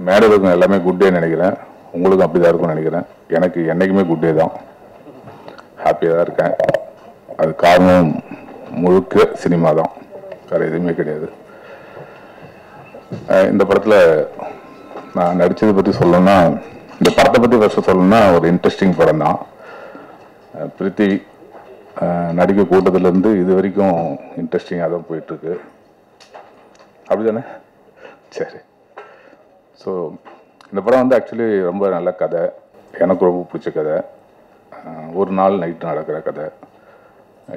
மேடையில் இருக்கும் எல்லாமே குட் டே நினைக்கிறேன். உங்களுக்கும் அப்படி தான் இருக்கும்னு நினைக்கிறேன். எனக்கு என்றைக்குமே குட் டே தான். ஹாப்பியாக தான் இருக்கேன். அது காரணம் முழுக்க சினிமா தான், வேறு எதுவுமே கிடையாது. இந்த படத்தில் நான் நடித்ததை பற்றி சொல்லணும்னா, இந்த படத்தை பற்றி ஃபஸ்ட்டு சொல்லணும்னா ஒரு இன்ட்ரெஸ்டிங் படம் தான். பிரித்திவி நடிக்க கூட்டத்துலேருந்து இது வரைக்கும் இன்ட்ரெஸ்டிங்காக தான் போயிட்டுருக்கு. அப்படி தானே? சரி. ஸோ இந்த படம் வந்து ஆக்சுவலி ரொம்ப நல்ல கதை, எனக்கு ரொம்ப பிடிச்ச கதை. ஒரு நாள் நைட்டு நடக்கிற கதை.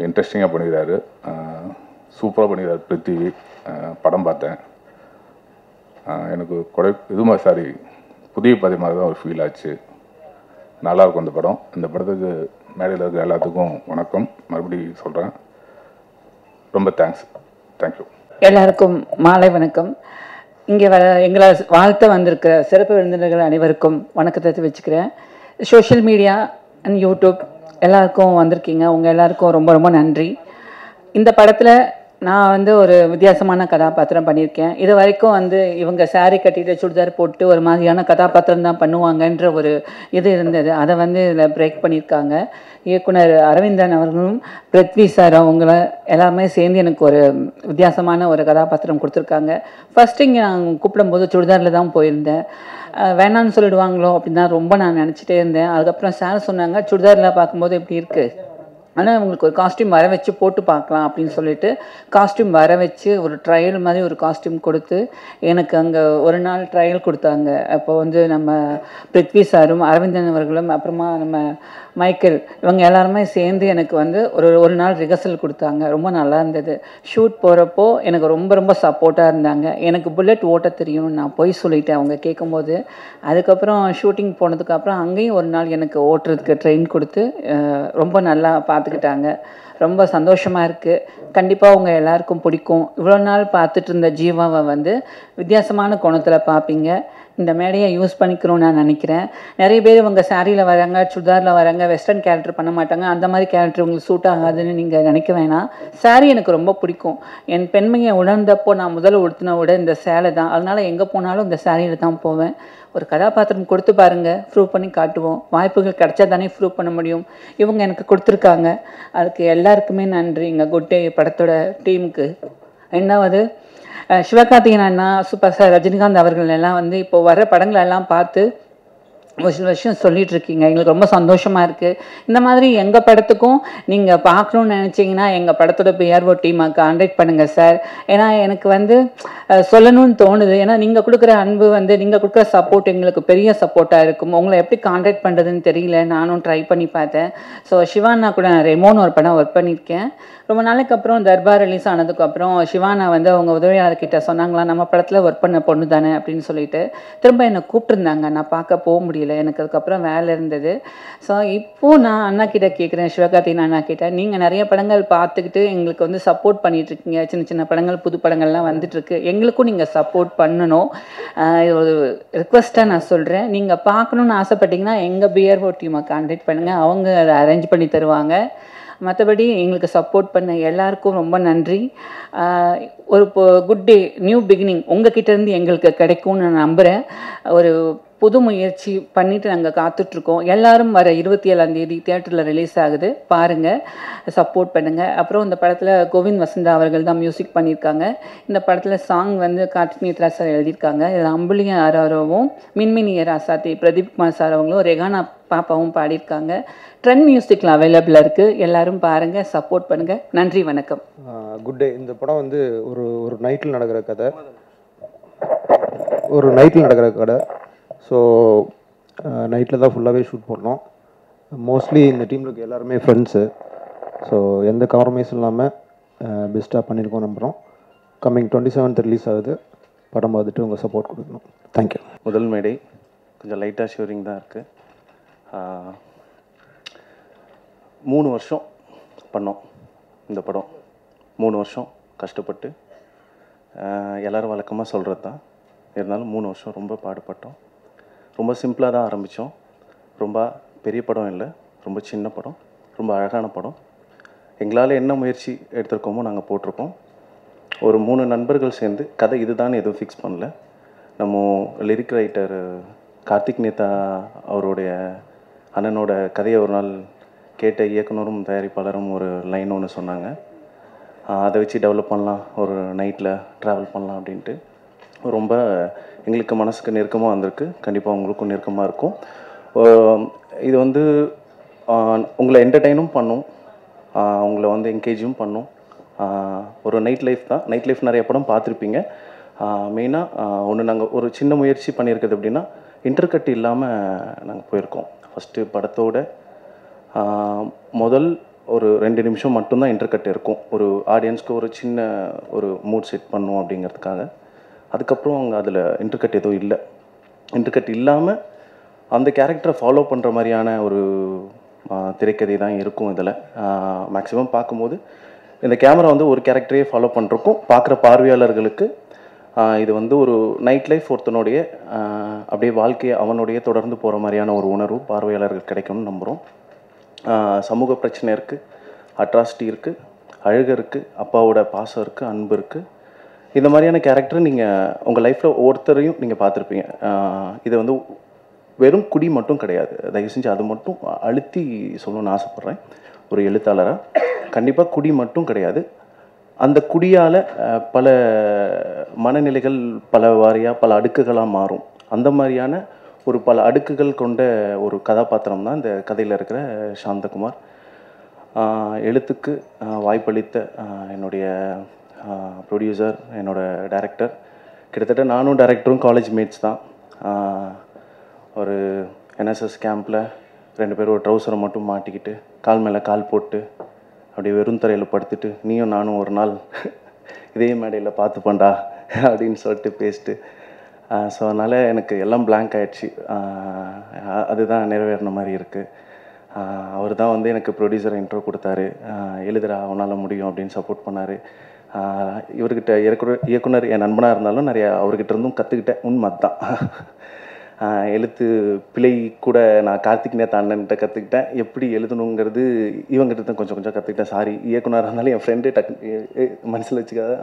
இன்ட்ரெஸ்டிங்காக பண்ணிக்கிறாரு, சூப்பராக பண்ணிக்கிறாரு பிரித்திவி. படம் பார்த்தேன், எனக்கு புதிய பாதை மாதிரி தான் ஒரு ஃபீல் ஆச்சு. நல்லாயிருக்கும் இந்த படம். இந்த படத்துக்கு மேடையில் இருக்க எல்லாத்துக்கும் வணக்கம் மறுபடியும் சொல்கிறேன். ரொம்ப தேங்க்யூ. எல்லாருக்கும் மாலை வணக்கம். இங்கே எங்களை வாழ்த்த வந்திருக்கிற சிறப்பு விருந்தினர்கள் அனைவருக்கும் வணக்கத்தை தெரிவிச்சுக்கிறேன். சோஷியல் மீடியா அண்ட் யூடியூப் எல்லாருக்கும் வந்திருக்கீங்க. உங்கள் எல்லாருக்கும் ரொம்ப ரொம்ப நன்றி. இந்த படத்தில் நான் வந்து ஒரு வித்தியாசமான கதாபாத்திரம் பண்ணியிருக்கேன். இது வரைக்கும் வந்து இவங்க சாரீ கட்டிட்டு சுடிதார் போட்டு ஒரு மாதிரியான கதாபாத்திரம் தான் பண்ணுவாங்கன்ற ஒரு இது இருந்தது. அதை வந்து இதில் பிரேக் பண்ணியிருக்காங்க. இயக்குனர் அரவிந்தன் அவர்களும் பிருத்வி சார் அவங்கள எல்லாமே சேர்ந்து எனக்கு ஒரு வித்தியாசமான ஒரு கதாபாத்திரம் கொடுத்துருக்காங்க. ஃபஸ்ட்டு இங்கே நான் கூப்பிடும்போது சுடிதாரில் தான் போயிருந்தேன். வேணான்னு சொல்லிடுவாங்களோ அப்படின்னு தான் ரொம்ப நான் நினச்சிட்டே இருந்தேன். அதுக்கப்புறம் சார் சொன்னாங்க சுடிதாரில் பார்க்கும்போது எப்படி இருக்குது, ஆனால் உங்களுக்கு ஒரு காஸ்டியூம் வர வச்சு போட்டு பார்க்கலாம் அப்படின்னு சொல்லிட்டு காஸ்டியூம் வர வச்சு ஒரு ட்ரையல் மாதிரி ஒரு காஸ்டியூம் கொடுத்து எனக்கு அங்கே ஒரு நாள் ட்ரையல் கொடுத்தாங்க. அப்போ வந்து நம்ம பிருத்வி சாரும் அரவிந்தன் அவர்களும் அப்புறமா நம்ம மைக்கேல் இவங்க எல்லாருமே சேர்ந்து எனக்கு வந்து ஒரு நாள் ரிஹர்சல் கொடுத்தாங்க. ரொம்ப நல்லா இருந்தது. ஷூட் போகிறப்போ எனக்கு ரொம்ப ரொம்ப சப்போர்ட்டாக இருந்தாங்க. எனக்கு புல்லட் ஓட்ட தெரியும்னு நான் போய் சொல்லிட்டேன் அவங்க கேட்கும்போது. அதுக்கப்புறம் ஷூட்டிங் போனதுக்கப்புறம் அங்கேயும் ஒரு நாள் எனக்கு ஓட்டுறதுக்கு ட்ரெயின் கொடுத்து ரொம்ப நல்லா பார்த்துக்கிட்டாங்க. ரொம்ப சந்தோஷமாக இருக்குது. கண்டிப்பாக உங்கள் எல்லாருக்கும் பிடிக்கும். இவ்வளோ நாள் பார்த்துட்டு இருந்த ஜீவாவை வந்து வித்தியாசமான கோணத்தில் பார்ப்பீங்க. இந்த மேடையை யூஸ் பண்ணிக்கிறோன்னு நான் நினைக்கிறேன். நிறைய பேர் இவங்க சாரியில் வராங்க, சுடிதாரில் வராங்க, வெஸ்டர்ன் கேரக்டர் பண்ண மாட்டாங்க, அந்த மாதிரி கேரக்டர் உங்களுக்கு சூட் ஆகாதுன்னு நீங்கள் நினைக்க வேணாம். சாரி எனக்கு ரொம்ப பிடிக்கும். என் பெண்மையை உணர்ந்தப்போ நான் முதல்ல உடுத்தின விட இந்த சேலை தான். அதனால் எங்கே போனாலும் இந்த சாரியில் தான் போவேன். ஒரு கதாபாத்திரம் கொடுத்து பாருங்கள், ப்ரூவ் பண்ணி காட்டுவோம். வாய்ப்புகள் கிடைச்சா தானே ப்ரூவ் பண்ண முடியும். இவங்க எனக்கு கொடுத்துருக்காங்க. அதுக்கு எல்லாருக்குமே நன்றி. எங்கள் குட் டே படத்தோட டீமுக்கு. ரெண்டாவது சிவகார்த்திகேயன் அண்ணா, சூப்பர் ஸ்டார் ரஜினிகாந்த் அவர்கள் எல்லாம் வந்து இப்போ வர படங்களெல்லாம் பார்த்து ஒரு சில விஷயம் சொல்லிகிட்டு இருக்கீங்க. எங்களுக்கு ரொம்ப சந்தோஷமாக இருக்குது. இந்த மாதிரி எங்கள் படத்துக்கும் நீங்கள் பார்க்கணுன்னு நினச்சிங்கன்னா எங்கள் படத்தோட பிஆர்ஓ டீமை கான்டாக்ட் பண்ணுங்கள் சார். ஏன்னா எனக்கு வந்து சொல்லணும்னு தோணுது. ஏன்னா நீங்கள் கொடுக்குற அன்பு வந்து நீங்கள் கொடுக்குற சப்போர்ட் எங்களுக்கு பெரிய சப்போர்ட்டாக இருக்கும். உங்களை எப்படி கான்டாக்ட் பண்ணுறதுன்னு தெரியல. நானும் ட்ரை பண்ணி பார்த்தேன். ஸோ சிவானா கூட நான் ரெமோன்னு ஒரு படம் ஒர்க் பண்ணியிருக்கேன். ரொம்ப நாளைக்கு அப்புறம் தர்பார் ரிலீஸ் ஆனதுக்கப்புறம் சிவானா வந்து அவங்க உதவியாளர்கிட்ட சொன்னாங்களா, நம்ம படத்தில் ஒர்க் பண்ண பொண்ணு தானே அப்படின்னு சொல்லிட்டு திரும்ப என்னை கூப்பிட்டுருந்தாங்க. நான் பார்க்க போக முடியல, எனக்கு அதுக்கப்புறம் வேலை இருந்தது. ஸோ இப்போது நான் அண்ணா கிட்ட கேட்குறேன், சிவகார்த்திகேயன் அண்ணா கிட்ட, நீங்கள் நிறைய படங்கள் பார்த்துக்கிட்டு எங்களுக்கு வந்து சப்போர்ட் பண்ணிகிட்ருக்கீங்க. சின்ன சின்ன படங்கள் புது படங்கள்லாம் வந்துட்டுருக்கு. எங்களுக்கும் நீங்கள் சப்போர்ட் பண்ணணும். ஒரு ரிக்வெஸ்ட்டாக நான் சொல்கிறேன். நீங்கள் பார்க்கணுன்னு ஆசைப்பட்டீங்கன்னா எங்கள் பிஆர்ஓ டீமை கான்டாக்ட் பண்ணுங்கள். அவங்க அதை அரேஞ்ச் பண்ணி தருவாங்க. மற்றபடி எங்களுக்கு சப்போர்ட் பண்ண எல்லாருக்கும் ரொம்ப நன்றி. ஒரு குட் டே, நியூ பிகினிங் உங்ககிட்டேருந்து எங்களுக்கு கிடைக்கும்னு நான் நம்புகிறேன். ஒரு புது முயற்சி பண்ணிவிட்டு நாங்கள் காத்துட்ருக்கோம். எல்லோரும் வர 27ஆம் தியேட்டரில் ரிலீஸ் ஆகுது, பாருங்கள், சப்போர்ட் பண்ணுங்கள். அப்புறம் இந்த படத்தில் கோவிந்த் வசந்தா அவர்கள் தான் மியூசிக் பண்ணியிருக்காங்க. இந்த படத்தில் சாங் வந்து கார்த்திக் நேத்ரா சார் எழுதியிருக்காங்க. இதில் அம்புலியும் ஆரோவும், மின்மினிய ராசாத்தி பிரதீப் குமார் சார் அவங்களும், ரெகானா பாப்பாவும் பாடியிருக்காங்க. ட்ரெண்ட் மியூசிக்கில் அவைலபிளாக இருக்குது. எல்லோரும் பாருங்கள், சப்போர்ட் பண்ணுங்கள். நன்றி, வணக்கம். Good day. இந்த படம் வந்து ஒரு நைட்டில் நடக்கிற கதை. ஸோ நைட்டில் தான் ஃபுல்லாகவே ஷூட் பண்ணோம். மோஸ்ட்லி இந்த டீமில் இருக்க எல்லாருமே ஃப்ரெண்ட்ஸு. ஸோ எந்த காம்ப்ரமைஸும் இல்லாமல் பெஸ்ட்டாக பண்ணியிருக்கோம் நம்புகிறோம். கம்மிங் 27th ரிலீஸ் ஆகுது. படம் பார்த்துட்டு உங்கள் சப்போர்ட் கொடுக்கணும். தேங்க்யூ. முதல் மேடை கொஞ்சம் லைட்டாக ஷூரிங் தான் இருக்குது. 3 வருஷம் பண்ணோம் இந்த படம். 3 வருஷம் கஷ்டப்பட்டு, எல்லோரும் வழக்கமாக சொல்கிறது தான், இருந்தாலும் 3 வருஷம் ரொம்ப பாடுபட்டோம். ரொம்ப சிம்பிளாக தான் ஆரம்பித்தோம். ரொம்ப பெரிய படம் இல்லை, ரொம்ப சின்ன படம், ரொம்ப அழகான படம். எங்களால் என்ன முயற்சி எடுத்திருக்கோமோ நாங்கள் போட்டிருக்கோம். ஒரு 3 நண்பர்கள் சேர்ந்து கதை இதுதான் எதுவும் ஃபிக்ஸ் பண்ணல. நம்ம லிரிக் ரைட்டர் கார்த்திக் நேதா அவருடைய அண்ணனோட கதையை ஒரு நாள் கேட்ட இயக்குனரும் தயாரிப்பாளரும் ஒரு லைன் ஒன்று சொன்னாங்க. அதை வச்சு டெவலப் பண்ணலாம், ஒரு நைட்டில் ட்ராவல் பண்ணலாம் அப்படின்ட்டு. ரொம்ப எங்களுக்கு மனசுக்கு நெருக்கமாக வந்திருக்கு. கண்டிப்பாக உங்களுக்கும் நெருக்கமாக இருக்கும். இது வந்து உங்களை என்டர்டெயினும் பண்ணும், உங்களை வந்து என்கேஜும் பண்ணும். ஒரு நைட் லைஃப் தான். நைட் லைஃப் நிறைய படம் பார்த்துருப்பீங்க. மெயினாக ஒன்று நாங்கள் ஒரு சின்ன முயற்சி பண்ணியிருக்கிறது அப்படின்னா, இன்டர்கட் இல்லாமல் நாங்கள் போயிருக்கோம். ஃபஸ்ட்டு படத்தோட முதல் ஒரு 2 நிமிஷம் மட்டும்தான் இன்டர்கட் இருக்கும், ஒரு ஆடியன்ஸ்க்கு ஒரு சின்ன ஒரு மூட் செட் பண்ணும் அப்படிங்கிறதுக்காக. அதுக்கப்புறம் அங்கே அதில் இன்டர்கட் எதுவும் இல்லை. இன்டர்கட் இல்லாமல் அந்த கேரக்டரை ஃபாலோ பண்ணுற மாதிரியான ஒரு திரைக்கதை தான் இருக்கும். இதில் மேக்ஸிமம் பார்க்கும்போது இந்த கேமரா வந்து ஒரு கேரக்டரையே ஃபாலோ பண்ணுறக்கும் பார்க்குற பார்வையாளர்களுக்கு இது வந்து ஒரு நைட் லைஃப் ஒருத்தனுடைய அப்படியே வாழ்க்கையை அவனுடைய தொடர்ந்து போகிற மாதிரியான ஒரு உணர்வு பார்வையாளர்கள் கிடைக்கும்னு நம்புகிறோம். சமூக பிரச்சனை இருக்குது, அட்ராசிட்டி இருக்குது, அழுகை இருக்குது, அப்பாவோட பாசம் இருக்குது, அன்பு இருக்குது. இந்த மாதிரியான கேரக்டர் நீங்கள் உங்கள் லைஃப்பில் ஒவ்வொருத்தரையும் நீங்கள் பார்த்துருப்பீங்க. இது வந்து வெறும் குடி மட்டும் கிடையாது. தயவு செஞ்சு அது மட்டும் அழுத்தி சொல்லணும்னு ஆசைப்பட்றேன் ஒரு எழுத்தாளராக. கண்டிப்பாக குடி மட்டும் கிடையாது. அந்த குடியால் பல மனநிலைகள் பல வாரியாக பல அடுக்குகளாக மாறும். அந்த மாதிரியான ஒரு பல அடுக்குகள் கொண்ட ஒரு கதாபாத்திரம் தான் இந்த கதையில் இருக்கிற சாந்தகுமார். எழுத்துக்கு வாய்ப்பளித்த என்னுடைய ப்ரொடியூசர், என்னோடய டைரக்டர், கிட்டத்தட்ட நானும் டைரக்டரும் காலேஜ் மேட்ஸ் தான். ஒரு என்எஸ்எஸ் கேம்பில் 2 பேரும் ஒரு ட்ரௌசரை மட்டும் மாட்டிக்கிட்டு கால் மேலே கால் போட்டு அப்படியே வெறும் தரையில் படுத்துட்டு, நீயும் நானும் ஒரு நாள் இதே மேடையில் பார்த்துப்பண்டா அப்படின்னு சொல்லிட்டு பேசிட்டு, ஸோ அதனால் எனக்கு எல்லாம் பிளாங்க் ஆகிடுச்சு. அதுதான் நிறைவேறின மாதிரி இருக்குது. அவர் தான் வந்து எனக்கு ப்ரொடியூசரை இன்ட்ரோ கொடுத்தாரு. எழுதுறா அவனால் முடியும் அப்படின்னு சப்போர்ட் பண்ணார். இவர்கிட்ட இயக்குனர் என் நண்பனாக இருந்தாலும் நிறையா அவர்கிட்ட இருந்தும் கற்றுக்கிட்டேன். உண்மை தான். எழுத்து பிழை கூட நான் கார்த்திக் நேதா அண்ணன்கிட்ட கற்றுக்கிட்டேன். எப்படி எழுதணுங்கிறது இவங்ககிட்ட தான் கொஞ்சம் கொஞ்சம் கற்றுக்கிட்டேன். சாரி, இயக்குனராக இருந்தாலும் என் ஃப்ரெண்டு மனசில் வச்சுக்காத.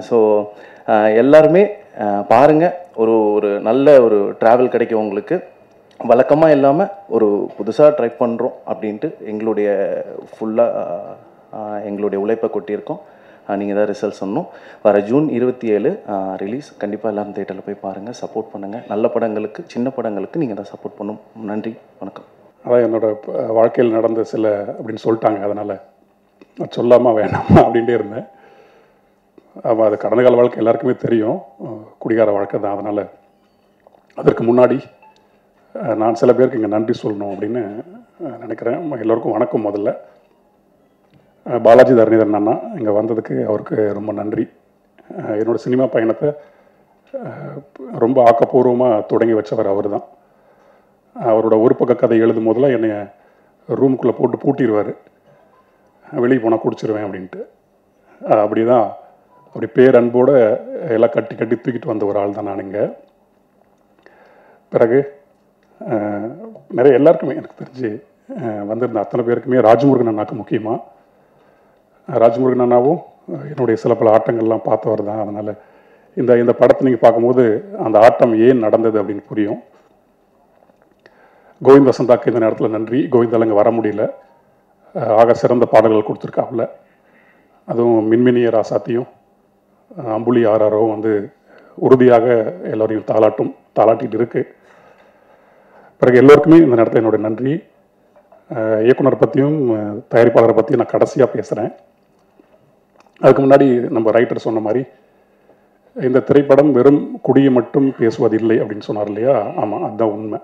ஸோ எல்லாருமே பாருங்கள். ஒரு நல்ல ஒரு ட்ராவல் கிடைக்கும் உங்களுக்கு. வழக்கமாக இல்லாமல் ஒரு புதுசாக ட்ரை பண்ணுறோம் அப்படின்ட்டு எங்களுடைய ஃபுல்லாக எங்களுடைய உழைப்பை கொட்டியிருக்கோம். நீங்கள் தான் ரிசல்ட் சொன்னோம். வர ஜூன் 27 ரிலீஸ். கண்டிப்பாக எல்லோரும் தேட்டரில் போய் பாருங்கள், சப்போர்ட் பண்ணுங்கள். நல்ல படங்களுக்கு, சின்ன படங்களுக்கு நீங்கள் தான் சப்போர்ட் பண்ணணும். நன்றி, வணக்கம். அதான் என்னோடய வாழ்க்கையில் நடந்த சில அப்படின்னு சொல்லிட்டாங்க, அதனால் நான் சொல்லாமல் வேணாமா அப்படின்ட்டே இருந்தேன். அது கடந்த கால வாழ்க்கை எல்லாருக்குமே தெரியும், குடிகார வாழ்க்கை தான். அதனால் அதற்கு முன்னாடி நான் சில பேருக்கு இங்கே நன்றி சொல்லணும் அப்படின்னு நினைக்கிறேன். எல்லோருக்கும் வணக்கம். முதல்ல பாலாஜி தரணிதரன் அண்ணா இங்கே வந்ததுக்கு அவருக்கு ரொம்ப நன்றி. என்னோடய சினிமா பயணத்தை ரொம்ப ஆக்கப்பூர்வமாக தொடங்கி வச்சவர் அவர் தான். அவரோட ஒரு பக்க கதை எழுதும் போதெல்லாம் என்னை ரூமுக்குள்ளே போட்டு பூட்டிடுவார், வெளியே போனால் குடிச்சிருவேன் அப்படின்ட்டு. அப்படி தான், அப்படி பேரன்போடு எல்லாம் கட்டி கட்டி தூக்கிட்டு வந்த ஒரு ஆள் தான் நான் இங்கே. பிறகு நிறைய எல்லாருக்குமே எனக்கு தெரிஞ்சு வந்திருந்த அத்தனை பேருக்குமே, ராஜமுருகன் அண்ணாக்கு முக்கியமாக, ராஜமுருகன் அண்ணாவும் என்னுடைய சில பல ஆட்டங்கள்லாம் பார்த்தவர் தான். அதனால் இந்த படத்தை நீங்கள் பார்க்கும்போது அந்த ஆட்டம் ஏன் நடந்தது அப்படின்னு புரியும். கோவிந்த் வசந்தாக்கு இந்த நேரத்தில் நன்றி. கோவிந்தால் அங்கே வர முடியல, ஆக சிறந்த பாடல்கள் கொடுத்துருக்காப்புல. அதுவும் மின்மினிய ராசாத்தியும் அம்புலி ஆராரவும் வந்து உறுதியாக எல்லோரையும் தாளாட்டிகிட்டு இருக்குது. பிறகு எல்லோருக்குமே இந்த நேரத்தில் என்னுடைய நன்றி. இயக்குனர் பற்றியும் தயாரிப்பாளரை பற்றியும் நான் கடைசியாக பேசுகிறேன். அதுக்கு முன்னாடி நம்ம ரைட்டர் சொன்ன மாதிரி இந்த திரைப்படம் வெறும் குடியை மட்டும் பேசுவதில்லை அப்படின்னு சொன்னார் இல்லையா? ஆமாம், அதுதான் உண்மை.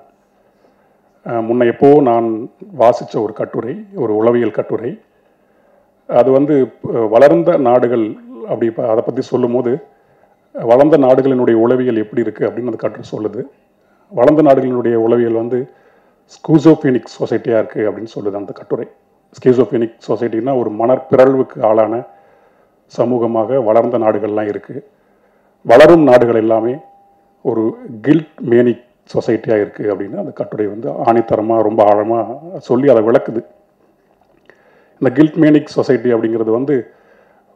முன்ன எப்போ நான் வாசித்த ஒரு கட்டுரை, ஒரு உளவியல் கட்டுரை, அது வந்து வளர்ந்த நாடுகள் அப்படி அதை பற்றி சொல்லும் போது, வளர்ந்த நாடுகளினுடைய உளவியல் எப்படி இருக்குது அப்படின்னு அந்த கட்டுரை சொல்லுது. வளர்ந்த நாடுகளினுடைய உளவியல் வந்து ஸ்கூசோஃபீனிக் சொசைட்டியாக இருக்குது அப்படின்னு சொல்லுது அந்த கட்டுரை. ஸ்கீசோஃபீனிக் சொசைட்டின்னா ஒரு மனப்பிறழ்வுக்கு ஆளான சமூகமாக வளர்ந்த நாடுகள்லாம் இருக்குது. வளரும் நாடுகள் எல்லாமே ஒரு கில்ட் மேனிக் சொசைட்டியாக இருக்குது அப்படின்னு அந்த கட்டுரை வந்து ஆணித்தரமாக ரொம்ப ஆழமாக சொல்லி அதை விளக்குது. இந்த கில்ட் மேனிக் சொசைட்டி அப்படிங்கிறது வந்து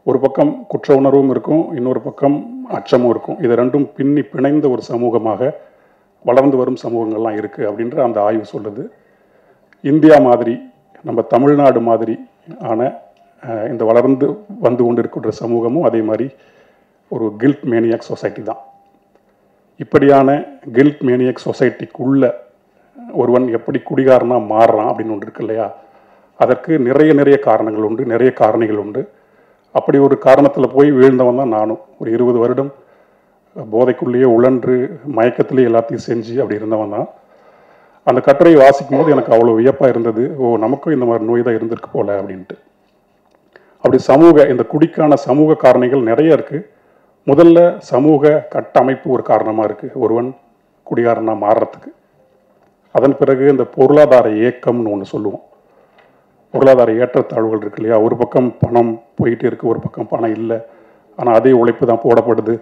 ஒரு பக்கம் குற்ற உணர்வும் இருக்கும், இன்னொரு பக்கம் அச்சமும் இருக்கும். இது ரெண்டும் பின்னி பிணைந்த ஒரு சமூகமாக வளர்ந்து வரும் சமூகங்கள்லாம் இருக்குது அப்படின்ற அந்த ஆய்வு சொல்லுது. இந்தியா மாதிரி, நம்ம தமிழ்நாடு மாதிரி ஆன இந்த வளர்ந்து வந்து கொண்டு இருக்கின்ற சமூகமும் அதே மாதிரி ஒரு கில்ட் மேனியாக் சொசைட்டி தான். இப்படியான கில்ட் மேனியாக் சொசைட்டிக்குள்ள ஒருவன் எப்படி குடிகாரனாக மாறுறான் அப்படின்னு ஒன்று இருக்கு இல்லையா, அதற்கு நிறைய காரணங்கள் உண்டு, நிறைய காரணிகள் உண்டு. அப்படி ஒரு காரணத்தில் போய் வீழ்ந்தவன் தான் நானும். ஒரு 20 வருடம் போதைக்குள்ளேயே உழன்று மயக்கத்திலேயே எல்லாத்தையும் செஞ்சு அப்படி இருந்தவன் தான். அந்த கட்டுரையை வாசிக்கும் போது எனக்கு அவ்வளோ வியப்பாக இருந்தது. நமக்கும் இந்த மாதிரி நோய் தான் இருந்திருக்கு போல அப்படின்ட்டு. அப்படி இந்த குடிக்கான சமூக காரணிகள் நிறைய இருக்குது. முதல்ல சமூக கட்டமைப்பு ஒரு காரணமாக இருக்குது ஒருவன் குடிகாரனாக மாறுறதுக்கு. அதன் பிறகு இந்த பொருளாதார ஏக்கம்னு ஒன்று சொல்லுவோம். பொருளாதார ஏற்றத்தாழ்வுகள் இருக்கு இல்லையா, ஒரு பக்கம் பணம் போயிட்டே இருக்குது, ஒரு பக்கம் பணம் இல்லை, ஆனால் அதே உழைப்பு தான் போடப்படுது.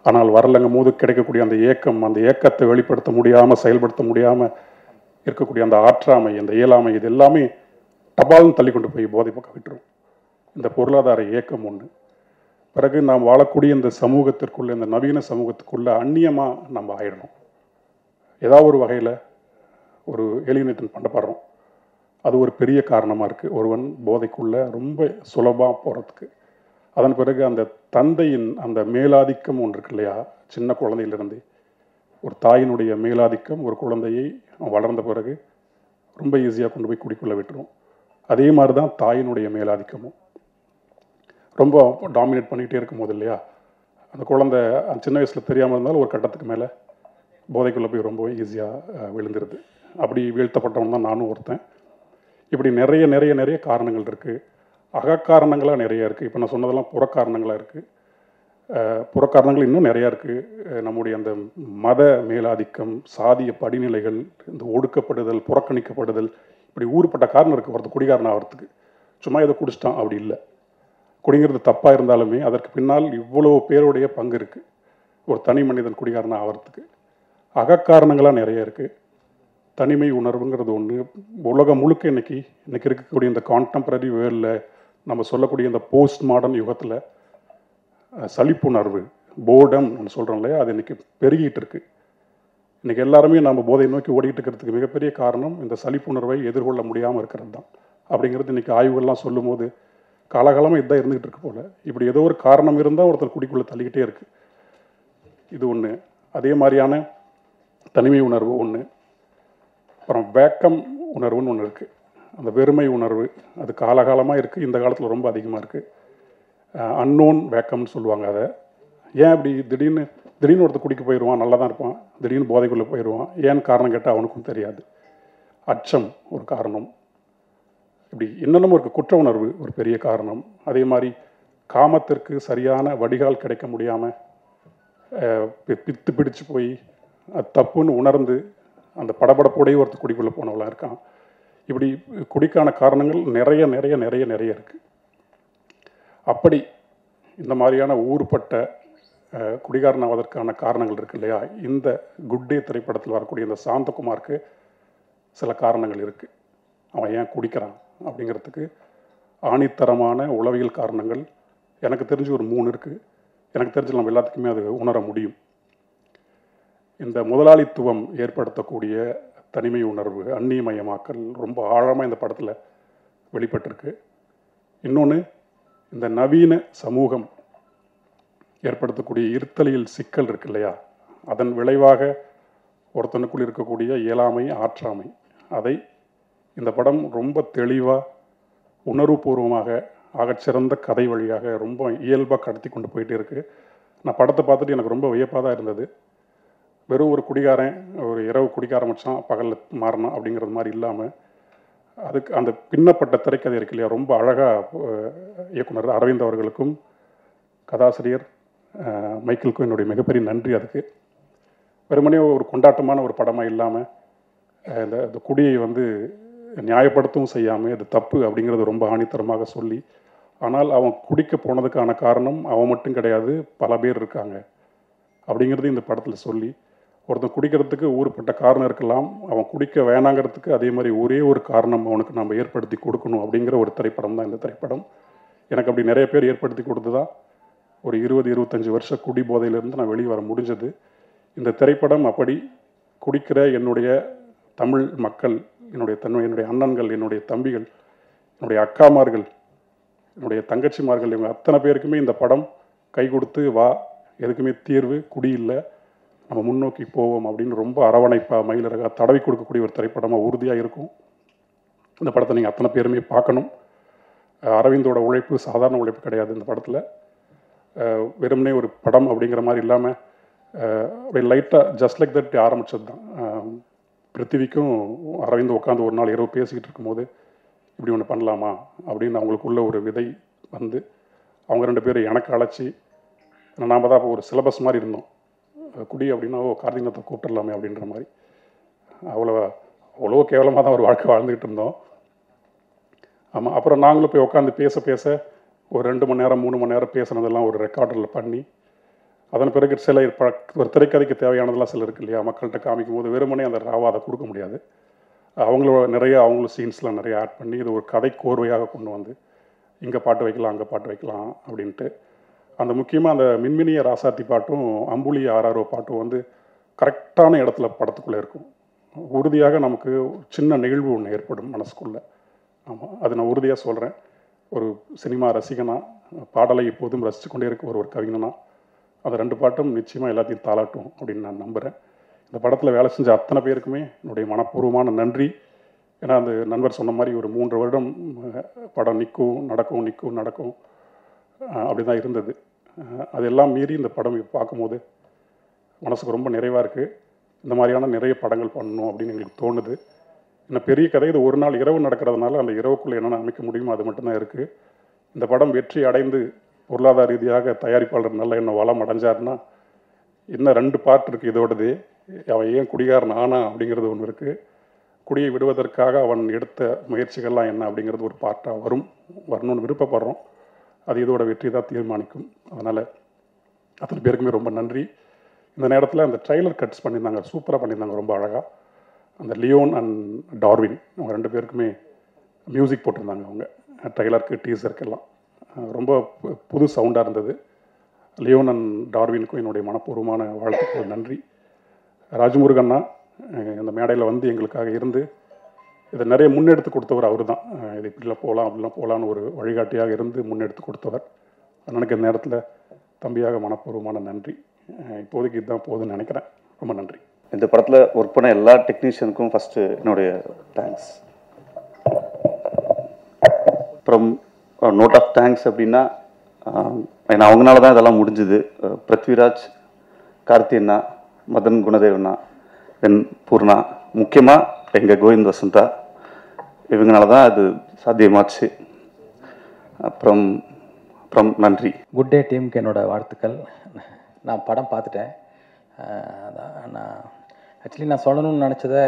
ஆனால் வரலங்கும் போது கிடைக்கக்கூடிய அந்த ஏக்கம், அந்த ஏக்கத்தை வெளிப்படுத்த முடியாமல் செயல்படுத்த முடியாமல் இருக்கக்கூடிய அந்த ஆற்றாமை, அந்த இயலாமை, இது எல்லாமே டபால்னு தள்ளி கொண்டு போய் போதை பக்கம் விட்டுரும். இந்த பொருளாதார ஏக்கம் ஒன்று. பிறகு நாம் வாழக்கூடிய இந்த சமூகத்திற்குள்ளே, இந்த நவீன சமூகத்துக்குள்ளே அந்நியமாக நம்ம ஆயிடணும். ஏதாவது ஒரு வகையில் ஒரு ஏலியனேஷன் பண்ணப்படுறோம். அது ஒரு பெரிய காரணமாக இருக்குது ஒருவன் போதைக்குள்ளே ரொம்ப சுலபமாக போகிறதுக்கு. அதன் பிறகு அந்த தந்தையின் அந்த மேலாதிக்கம் ஒன்று இருக்கு இல்லையா, சின்ன குழந்தையிலிருந்து ஒரு தாயினுடைய மேலாதிக்கம் ஒரு குழந்தையை வளர்ந்த பிறகு ரொம்ப ஈஸியாக கொண்டு போய் குடிக்குள்ளே விட்டுரும். அதே மாதிரி தான் தாயினுடைய மேலாதிக்கமும் ரொம்ப டாமினேட் பண்ணிக்கிட்டே இருக்கும் போது இல்லையா, அந்த குழந்தை சின்ன வயசில் தெரியாமல் இருந்தாலும் ஒரு கட்டத்துக்கு மேலே போதைக்குள்ளே போய் ரொம்ப ஈஸியாக விழுந்துருது. அப்படி வீழ்த்தப்பட்டவன் தான் நானும் ஒருத்தன். இப்படி நிறைய காரணங்கள் இருக்குது. அகக்காரணங்களாக நிறைய இருக்குது. இப்போ நான் சொன்னதெல்லாம் புறக்காரணங்களாக இருக்குது. புறக்காரணங்கள் இன்னும் நிறையா இருக்குது. நம்முடைய அந்த மத மேலாதிக்கம், சாதிய படிநிலைகள், இந்த ஒடுக்கப்படுதல், புறக்கணிக்கப்படுதல், இப்படி ஊறுப்பட்ட காரணம் இருக்குது ஒருத்தர் குடிகாரன் ஆகிறதுக்கு. சும்மா ஏதோ குடிச்சிட்டான் அப்படி இல்லை. குடிங்கிறது தப்பாக இருந்தாலுமே அதற்கு பின்னால் இவ்வளோ பேருடைய பங்கு இருக்குது ஒரு தனி மனிதன் குடிகாரன் ஆகிறதுக்கு. அகக்காரணங்களாக நிறைய இருக்குது. தனிமை உணர்வுங்கிறது ஒன்று. உலகம் முழுக்க இன்னைக்கு இருக்கக்கூடிய இந்த கான்டெம்பரரி வேர்ல்டில் நம்ம சொல்லக்கூடிய இந்த போஸ்ட் மாடர்ன் யுகத்தில் சலிப்புணர்வு, போர்டம் நம்ம சொல்கிறோம் இல்லையா, அது இன்றைக்கி பெருகிட்டு இருக்கு. இன்றைக்கி எல்லாருமே நம்ம போதை நோக்கி ஓடிக்கிட்டு இருக்கிறதுக்கு மிகப்பெரிய காரணம் இந்த சலிப்புணர்வை எதிர்கொள்ள முடியாமல் இருக்கிறது தான். அப்படிங்கிறது இன்றைக்கி ஆய்வுகள்லாம் சொல்லும் போது காலகாலமாக இதுதான் இருந்துகிட்டு இருக்கு போல். இப்படி ஏதோ ஒரு காரணம் இருந்தால் ஒருத்தர் குடிக்குள்ளே தள்ளிக்கிட்டே இருக்குது. இது ஒன்று. அதே மாதிரியான தனிமை உணர்வு ஒன்று. அப்புறம் வேக்கம் உணர்வுன்னு ஒன்று இருக்குது. அந்த வெறுமை உணர்வு அது காலகாலமாக இருக்குது, இந்த காலத்தில் ரொம்ப அதிகமாக இருக்குது. அன்னோன் வேக்கம்னு சொல்லுவாங்க அதை. ஏன் அப்படி திடீர்னு ஒருத்தர் குடிக்க போயிடுவான், நல்லா தான் இருப்பான், திடீர்னு போதைக்குள்ளே போயிடுவான், ஏன்னு காரணம் கேட்டால் அவனுக்கும் தெரியாது. அச்சம் ஒரு காரணம். இப்படி இன்னமும் இருக்குது. குற்ற உணர்வு ஒரு பெரிய காரணம். அதே மாதிரி காமத்திற்கு சரியான வடிகால் கிடைக்க முடியாமல் பித்து பிடிச்சு போய் அது தப்புன்னு உணர்ந்து அந்த படபடப்போடையே ஒருத்தர் குடிக்குள்ளே போனவளாக இருக்கான். இப்படி குடிக்கான காரணங்கள் நிறைய இருக்குது. அப்படி இந்த மாதிரியான ஊறுபட்ட குடிகாரன் ஆவதற்கான காரணங்கள் இருக்கு இல்லையா, இந்த குட் டே திரைப்படத்தில் வரக்கூடிய இந்த சாந்தகுமாருக்கு சில காரணங்கள் இருக்குது. அவன் ஏன் குடிக்கிறான் அப்படிங்கிறதுக்கு ஆணித்தரமான உளவியல் காரணங்கள் எனக்கு தெரிஞ்சு ஒரு 3 இருக்குது. எனக்கு தெரிஞ்சு நம்ம எல்லாத்துக்குமே அது உணர முடியும். இந்த முதலாளித்துவம் ஏற்படுத்தக்கூடிய தனிமை உணர்வு, அந்நியமயமாக்கல் ரொம்ப ஆழமாக இந்த படத்தில் வெளிப்பட்டிருக்கு. இன்னொன்று, இந்த நவீன சமூகம் ஏற்படுத்தக்கூடிய இருத்தலியல் சிக்கல் இருக்கு இல்லையா, அதன் விளைவாக ஒருத்தனுக்குள் இருக்கக்கூடிய இயலாமை, ஆற்றாமை, அதை இந்த படம் ரொம்ப தெளிவாக உணர்வுபூர்வமாக ஆகச்சிறந்த கதை வழியாக ரொம்ப இயல்பாக கடத்தி கொண்டு போயிட்டே இருக்குது. நான் படத்தை பார்த்துட்டு எனக்கு ரொம்ப வியப்பாக தான் இருந்தது. வெறும் ஒரு குடிகாரன் ஒரு இரவு குடிக்க ஆரம்பித்தான், பகலில் மாறினான் அப்படிங்கிறது மாதிரி இல்லாமல் அதுக்கு அந்த பின்னப்பட்ட திரைக்கதை இருக்கு இல்லையா, ரொம்ப அழகாக இயக்குனர் அரவிந்த் அவர்களுக்கும் கதாசிரியர் மைக்கேலுக்கும் என்னுடைய மிகப்பெரிய நன்றி. அதுக்கு வெறுமனே ஒரு கொண்டாட்டமான ஒரு படமாக இல்லாமல் இந்த குடியை நியாயப்படுத்தவும் செய்யாமல் அது தப்பு அப்படிங்கிறது ரொம்ப ஆணித்தரமாக சொல்லி, ஆனால் அவன் குடிக்க போனதுக்கான காரணம் அவன் மட்டும் கிடையாது, பல பேர் இருக்காங்க அப்படிங்கிறது இந்த படத்தில் சொல்லி, ஒருத்தன் குடிக்கிறதுக்கு ஊறுப்பட்ட காரணம் இருக்கலாம், அவன் குடிக்க வேணாங்கிறதுக்கு அதே மாதிரி ஒரே ஒரு காரணம் அவனுக்கு நம்ம ஏற்படுத்தி கொடுக்கணும் அப்படிங்கிற ஒரு திரைப்படம் தான் இந்த திரைப்படம். எனக்கு அப்படி நிறைய பேர் ஏற்படுத்தி கொடுத்து தான் ஒரு 20-25 வருஷ குடி போதையிலிருந்து நான் வெளியே வர முடிஞ்சது. இந்த திரைப்படம் அப்படி குடிக்கிற என்னுடைய தமிழ் மக்கள், என்னுடைய அண்ணன்கள், என்னுடைய தம்பிகள், என்னுடைய அக்காமார்கள், என்னுடைய தங்கச்சிமார்கள், இவங்க அத்தனை பேருக்குமே இந்த படம் கை கொடுத்து வா, எதுக்குமே தீர்வு குடி இல்லை, நம்ம முன்னோக்கி போவோம் அப்படின்னு ரொம்ப அரவணைப்பாக மயிலழகா தடவி கொடுக்கக்கூடிய ஒரு திரைப்படமாக உறுதியாக இருக்கும். இந்த படத்தை நீங்கள் அத்தனை பேருமே பார்க்கணும். அரவிந்தோட உழைப்பு சாதாரண உழைப்பு கிடையாது. இந்த படத்தில் வெறுமனே ஒரு படம் அப்படிங்கிற மாதிரி இல்லாமல் அப்படியே லைட்டாக ஜஸ்ட் லைக் தட் ஆரம்பித்தது தான். பிருத்திவிக்கும் அரவிந்த் உட்காந்து ஒரு நாள் இரவு பேசிக்கிட்டு இருக்கும்போது இப்படி ஒன்று பண்ணலாமா அப்படின்னு அவங்களுக்குள்ள ஒரு விதை வந்து அவங்க 2 பேரும் எனக்கு அழைச்சி, நாம் தான் அப்போ ஒரு சிலபஸ் மாதிரி இருந்தோம். குடி அப்படின்னா கார்த்திக் நேத்தை கூப்பிட்டுடலாமே அப்படின்ற மாதிரி அவ்வளோ கேவலமாக தான் ஒரு வாழ்க்கை வாழ்ந்துக்கிட்டு இருந்தோம். ஆமாம், அப்புறம் நாங்களும் போய் உட்காந்து பேச ஒரு 2 மணி நேரம் 3 மணி நேரம் பேசுனதெல்லாம் ஒரு ரெக்கார்டரில் பண்ணி, அதன் பிறகு சில ஒரு திரைக்கதைக்கு தேவையானதெல்லாம் சில இருக்கு இல்லையா, மக்கள்கிட்ட காமிக்கும் போது வெறுமனே அந்த ராவா அதை கொடுக்க முடியாது. அவங்களும் சீன்ஸ்லாம் நிறைய ஆட் பண்ணி இது ஒரு கதை கோர்வையாக கொண்டு வந்து இங்கே பாட்டு வைக்கலாம் அங்கே பாட்டு வைக்கலாம் அப்படின்ட்டு அந்த முக்கியமாக அந்த மின்மினிய ராசாத்தி பாட்டும் அம்புலி ஆர்ஆர்ஓ பாட்டும் வந்து கரெக்டான இடத்துல படத்துக்குள்ளே இருக்கும். உறுதியாக நமக்கு சின்ன நிகழ்வு ஒன்று ஏற்படும் மனசுக்குள்ளே. ஆமாம், அது நான் உறுதியாக சொல்கிறேன். ஒரு சினிமா ரசிகனா, பாடலை எப்போதும் ரசித்து கொண்டே இருக்க ஒரு கவிஞனா அந்த 2 பாட்டும் நிச்சயமாக எல்லாத்தையும் தாளாட்டும் அப்படின்னு நான் நம்புகிறேன். இந்த படத்தில் வேலை செஞ்ச அத்தனை பேருக்குமே என்னுடைய மனப்பூர்வமான நன்றி. ஏன்னா அந்த நண்பர் சொன்ன மாதிரி ஒரு 3 வருடம் படம் நடக்கும் அப்படி தான் இருந்தது. அதெல்லாம் மீறி இந்த படம் பார்க்கும்போது மனசுக்கு ரொம்ப நிறைவாக இருக்குது. இந்த மாதிரியான நிறைய படங்கள் பண்ணணும் அப்படின்னு எங்களுக்கு தோணுது. இன்னும் பெரிய கதை இது ஒரு நாள் இரவு நடக்கிறதுனால அந்த இரவுக்குள்ளே என்னென்ன அமைக்க முடியுமோ அது மட்டும்தான் இருக்குது. இந்த படம் வெற்றி அடைந்து பொருளாதார ரீதியாக தயாரிப்பாளர் நல்ல என்ன வளம் அடைஞ்சாருன்னா இன்னும் 2 பார்ட் இருக்குது இதோடது. அவன் ஏன் குடிகாரன் ஆனா அப்படிங்கிறது ஒன்று இருக்குது. குடியை விடுவதற்காக அவன் எடுத்த முயற்சிகள்லாம் என்ன அப்படிங்கிறது ஒரு பார்ட்டாக வரணும்னு விருப்பப்படுறோம். அது இதோட வெற்றி தான் தீர்மானிக்கும். அதனால் அத்தனை பேருக்குமே ரொம்ப நன்றி. இந்த நேரத்தில் அந்த ட்ரைலர் கட்ஸ் பண்ணியிருந்தாங்க, சூப்பராக பண்ணியிருந்தாங்க, ரொம்ப அழகாக. அந்த லியோன் அண்ட் டார்வின் அவங்க 2 பேருக்குமே மியூசிக் போட்டிருந்தாங்க. அவங்க ட்ரைலருக்கு டீசருக்கெல்லாம் ரொம்ப புது சவுண்டாக இருந்தது. லியோன் அண்ட் டார்வினுக்கும் என்னுடைய மனப்பூர்வமான வாழ்த்துக்கள், நன்றி. ராஜமுருகண்ணா இந்த மேடையில் வந்து எங்களுக்காக இருந்து இதை நிறைய முன்னெடுத்து கொடுத்தவர் அவர் தான். இது இப்படிலாம் போகலாம் அப்படிலாம் போகலான்னு ஒரு வழிகாட்டியாக இருந்து முன்னெடுத்து கொடுத்தவர். எனக்கு இந்த நேரத்தில் தம்பியாக மனப்பூர்வமான நன்றி. இப்போதைக்கு இதுதான் போகுதுன்னு நினைக்கிறேன். ரொம்ப நன்றி. இந்த படத்தில் ஒர்க் பண்ண எல்லா டெக்னீஷியனுக்கும் ஃபஸ்ட்டு என்னுடைய தேங்க்ஸ். அப்புறம் நோட் ஆஃப் தேங்க்ஸ் அப்படின்னா ஏன்னா அவங்களால தான் இதெல்லாம் முடிஞ்சுது. பிருத்விராஜ், கார்த்தி அண்ணா, மதன் குணதேவண்ணா, தென் பூர்ணா, முக்கியமாக எங்கள் கோவிந்த் வசந்தா, இவங்களால தான் அது சாத்தியமாச்சு. அப்புறம் நன்றி. குட் டே டீமுக்கு என்னோடய வாழ்த்துக்கள். நான் படம் பார்த்துட்டேன். நான் ஆக்சுவலி நான் சொல்லணும்னு நினச்சதை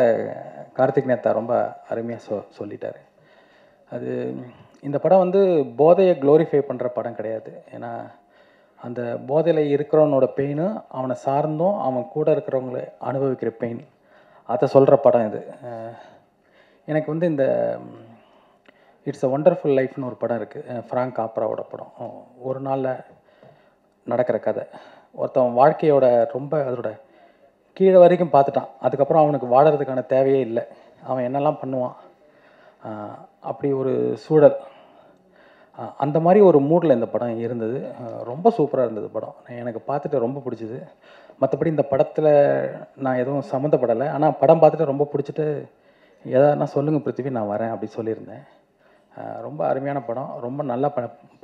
கார்த்திக் நேத்தா ரொம்ப அருமையாக சொல்லிட்டார். அது இந்த படம் வந்து போதையை க்ளோரிஃபை பண்ணுற படம் கிடையாது. ஏன்னா அந்த போதையில் இருக்கிறவனோட பெயினும் அவனை சார்ந்தும் அவன் கூட இருக்கிறவங்கள அனுபவிக்கிற பெயின் அதை சொல்கிற படம் இது. எனக்கு வந்து இந்த இட்ஸ் அ ஒண்டர்ஃபுல் லைஃப்னு ஒரு படம் இருக்குது, ஃப்ராங்க் காப்ராவோட படம். ஒரு நாளில் நடக்கிற கதை. ஒருத்தன் வாழ்க்கையோட ரொம்ப அதோட கீழே வரைக்கும் பார்த்துட்டான். அதுக்கப்புறம் அவனுக்கு வாழறதுக்கான தேவையே இல்லை. அவன் என்னெல்லாம் பண்ணுவான், அப்படி ஒரு சூழல். அந்த மாதிரி ஒரு மூடில் இந்த படம் இருந்தது. ரொம்ப சூப்பராக இருந்தது படம். எனக்கு பார்த்துட்டு ரொம்ப பிடிச்சிது. மற்றபடி இந்த படத்தில் நான் எதுவும் சம்மந்தப்படலை. ஆனால் படம் பார்த்துட்டு ரொம்ப பிடிச்சிட்டு எதானா சொல்லுங்கள் பிருத்திவி, நான் வரேன் அப்படி சொல்லியிருந்தேன். ரொம்ப அருமையான படம். ரொம்ப நல்லா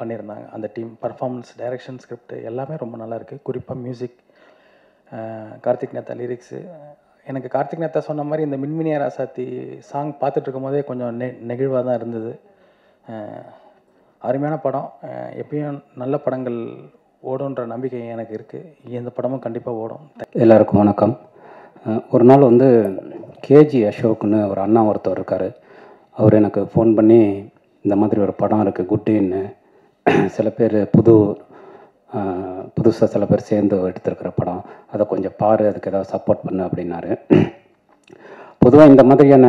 பண்ணியிருந்தாங்க அந்த டீம். பர்ஃபார்மன்ஸ், டைரக்ஷன், ஸ்கிரிப்ட் எல்லாமே ரொம்ப நல்லா இருக்குது. குறிப்பாக மியூசிக், கார்த்திக் நேத்தா லிரிக்ஸு. எனக்கு கார்த்திக் நேத்தா சொன்ன மாதிரி இந்த மின்மினிய ராசாத்தி சாங் பார்த்துட்டு இருக்கும் போதே கொஞ்சம் நெகிழ்வாக தான் இருந்தது. அருமையான படம். எப்பயும் நல்ல படங்கள் ஓடுன்ற நம்பிக்கை எனக்கு இருக்குது. இந்த படமும் கண்டிப்பாக ஓடும். எல்லாருக்கும் வணக்கம். ஒரு நாள் வந்து கேஜி அசோக்னு ஒரு அண்ணா ஒருத்தர் இருக்கார். அவர் எனக்கு ஃபோன் பண்ணி இந்த மாதிரி ஒரு படம் இருக்குது குட்டின்னு, சில பேர் புதுசாக சில பேர் சேர்ந்து எடுத்துருக்கிற படம், அதை கொஞ்சம் பாரு, அதுக்கு ஏதாவது சப்போர்ட் பண்ணு அப்படின்னாரு. பொதுவாக இந்த மாதிரியான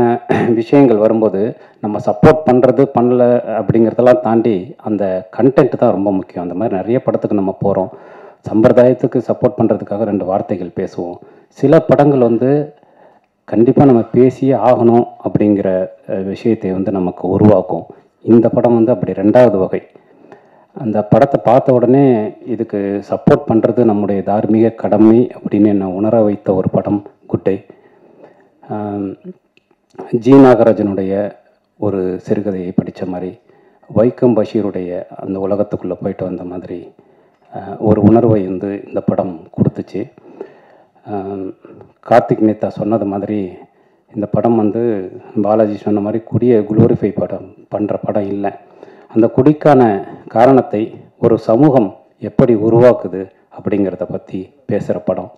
விஷயங்கள் வரும்போது நம்ம சப்போர்ட் பண்ணுறது பண்ணல அப்படிங்கிறதெல்லாம் தாண்டி அந்த கண்டென்ட் தான் ரொம்ப முக்கியம். அந்த மாதிரி நிறைய படத்துக்கு நம்ம போகிறோம், சம்பிரதாயத்துக்கு சப்போர்ட் பண்ணுறதுக்காக 2 வார்த்தைகள் பேசுவோம். சில படங்கள் வந்து கண்டிப்பாக நம்ம பேசியே ஆகணும் அப்படிங்கிற விஷயத்தை வந்து நமக்கு உருவாக்கும். இந்த படம் வந்து அப்படி 2வது வகை. அந்த படத்தை பார்த்த உடனே இதுக்கு சப்போர்ட் பண்ணுறது நம்முடைய தார்மீக கடமை அப்படின்னு என்னை உணர வைத்த ஒரு படம் குட் டே. ஜி நாகராஜனுடைய ஒரு சிறுகதையை படித்த மாதிரி, வைக்கம் பஷீருடைய அந்த உலகத்துக்குள்ளே போயிட்டு வந்த மாதிரி ஒரு உணர்வை வந்து இந்த படம் கொடுத்துச்சு. கார்த்திக் நேத்தா சொன்னது மாதிரி இந்த படம் வந்து பாலாஜி சொன்ன மாதிரி குடியை குளோரிஃபை பண்ணுற படம் இல்லை. அந்த குடிக்கான காரணத்தை ஒரு சமூகம் எப்படி உருவாக்குது அப்படிங்கிறத பற்றி பேசுகிற படம்.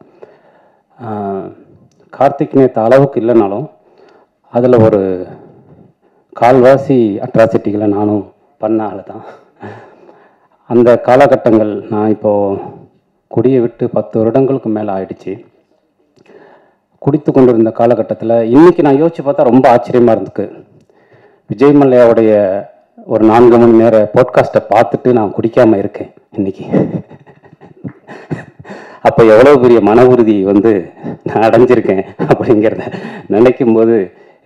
கார்த்திக் நேத்தா அளவுக்கு இல்லைனாலும் அதில் ஒரு கால்வாசி அட்ராசிட்டிகளை நானும் பண்ண ஆள் தான். அந்த காலகட்டங்கள் நான் இப்போது குடியை விட்டு 10 வருடங்களுக்கு மேலே ஆயிடுச்சு. குடித்து கொண்டிருந்த காலகட்டத்தில் இன்றைக்கி நான் யோசித்து பார்த்தா ரொம்ப ஆச்சரியமாக இருந்துக்கு. விஜய் மல்லையாவுடைய ஒரு 4 மணி நேர போட்காஸ்ட்டை பார்த்துட்டு நான் குடிக்காமல் இருக்கேன் இன்றைக்கி. அப்போ எவ்வளோ பெரிய மன உறுதி வந்து நான் அடைஞ்சிருக்கேன் அப்படிங்கிறத நினைக்கும் போது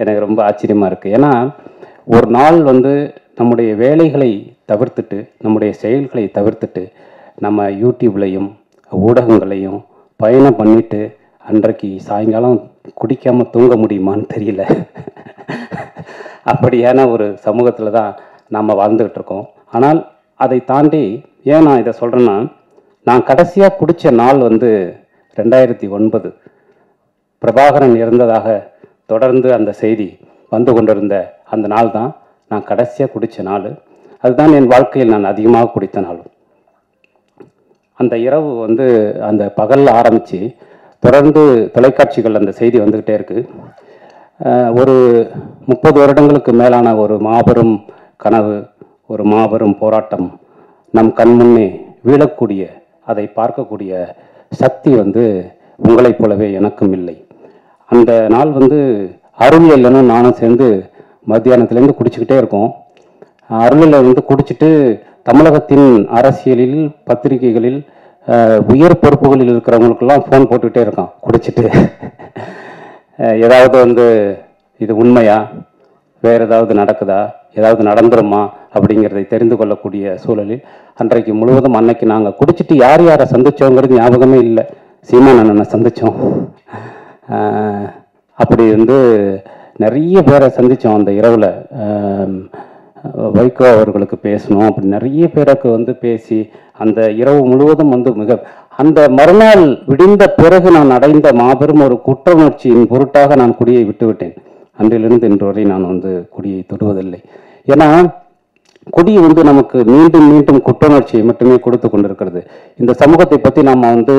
எனக்கு ரொம்ப ஆச்சரியமாக இருக்குது. ஏன்னா ஒரு நாள் வந்து நம்முடைய வேலைகளை தவிர்த்துட்டு, நம்முடைய செயல்களை தவிர்த்துட்டு, நம்ம யூடியூப்லையும் ஊடகங்களையும் பயணம் பண்ணிவிட்டு அன்றைக்கு சாயங்காலம் குடிக்காமல் தூங்க முடியுமான்னு தெரியல. அப்படியான ஒரு சமூகத்தில் தான் நாம் வாழ்ந்துக்கிட்டு இருக்கோம். ஆனால் அதை தாண்டி ஏன் நான் இதை சொல்கிறேன்னா, நான் கடைசியாக குடித்த நாள் வந்து 2009 பிரபாகரன் இறந்ததாக தொடர்ந்து அந்த செய்தி வந்து கொண்டிருந்த அந்த நாள் தான் நான் கடைசியாக குடித்த நாள். அதுதான் என் வாழ்க்கையில் நான் அதிகமாக குடித்த நாள். அந்த இரவு வந்து அந்த பகலில் ஆரம்பித்து தொடர்ந்து தொலைக்காட்சிகள் அந்த செய்தி வந்துக்கிட்டே இருக்குது. ஒரு 30 வருடங்களுக்கு மேலான ஒரு மாபெரும் கனவு, ஒரு மாபெரும் போராட்டம் நம் கண்முன்னே வீழக்கூடிய, அதை பார்க்கக்கூடிய சக்தி வந்து உங்களைப் போலவே எனக்கும் இல்லை. அந்த நாள் வந்து அருளியல்னு நானும் சேர்ந்து மத்தியானத்துலேருந்து குடிச்சிக்கிட்டே இருக்கோம். அருளில் வந்து குடிச்சிட்டு தமிழகத்தின் அரசியலில், பத்திரிகைகளில், உயர் பொறுப்புகளில் இருக்கிறவங்களுக்கெல்லாம் ஃபோன் போட்டுக்கிட்டே இருக்கான் குடிச்சிட்டு. ஏதாவது வந்து இது உண்மையா, வேறு ஏதாவது நடக்குதா, ஏதாவது நடந்துருமா அப்படிங்கிறதை தெரிந்து கொள்ளக்கூடிய சூழலில் அன்றைக்கு முழுவதும் அன்னைக்கு நாங்கள் குடிச்சிட்டு யார் யாரை சந்தித்தோங்கிறது ஞாபகமே இல்லை. சீமான் அண்ணனை சந்தித்தோம், அப்படி வந்து நிறைய பேரை சந்தித்தோம் அந்த இரவில். வைகோ அவர்களுக்கு பேசணும், அப்படி நிறைய பேருக்கு வந்து பேசி அந்த இரவு முழுவதும் வந்து அந்த மறுநாள் விடிந்த பிறகு நான் அடைந்த மாபெரும் ஒரு குற்ற உணர்ச்சியின் பொருட்டாக நான் குடியை விட்டுவிட்டேன். அன்றிலிருந்து இன்று வரை நான் வந்து குடியை தொடுவதில்லை. ஏன்னா குடி வந்து நமக்கு மீண்டும் மீண்டும் குற்றுணர்ச்சியை மட்டுமே கொடுத்து கொண்டிருக்கிறது. இந்த சமூகத்தை பற்றி நாம் வந்து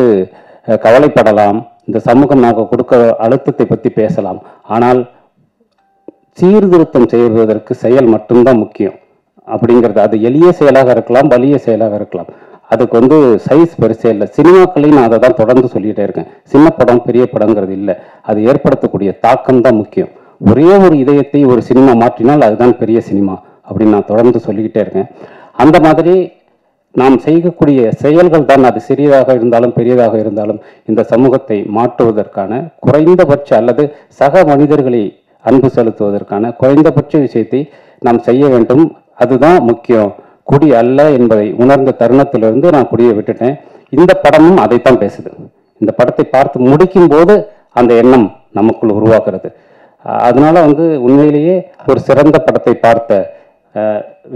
கவலைப்படலாம், இந்த சமூகம் நாங்கள் கொடுக்க அழுத்தத்தை பற்றி பேசலாம். ஆனால் சீர்திருத்தம் செய்வதற்கு செயல் மட்டும்தான் முக்கியம் அப்படிங்கிறது. அது எளிய செயலாக இருக்கலாம், வலிய செயலாக இருக்கலாம். அதுக்கு வந்து சைஸ் பெருசே இல்லை. சினிமாக்களையும் நான் அதை தான் தொடர்ந்து சொல்லிகிட்டே இருக்கேன். சின்ன படம் பெரிய படங்கிறது இல்லை, அது ஏற்படுத்தக்கூடிய தாக்கம் தான் முக்கியம். ஒரே ஒரு இதயத்தை ஒரு சினிமா மாற்றினால் அதுதான் பெரிய சினிமா அப்படின்னு நான் தொடர்ந்து சொல்லிக்கிட்டே இருக்கேன். அந்த மாதிரி நாம் செய்யக்கூடிய செயல்கள் தான், அது சிறியதாக இருந்தாலும் பெரியதாக இருந்தாலும், இந்த சமூகத்தை மாற்றுவதற்கான குறைந்தபட்ச அல்லது சக மனிதர்களை அன்பு செலுத்துவதற்கான குறைந்தபட்ச விஷயத்தை நாம் செய்ய வேண்டும். அதுதான் முக்கியம், குடி அல்ல என்பதை உணர்ந்த தருணத்திலிருந்து நான் குடியை விட்டுட்டேன். இந்த படமும் அதைத்தான் பேசுது. இந்த படத்தை பார்த்து முடிக்கும் போது அந்த எண்ணம் நமக்குள் உருவாக்குறது. அதனால வந்து உண்மையிலேயே ஒரு சிறந்த படத்தை பார்த்த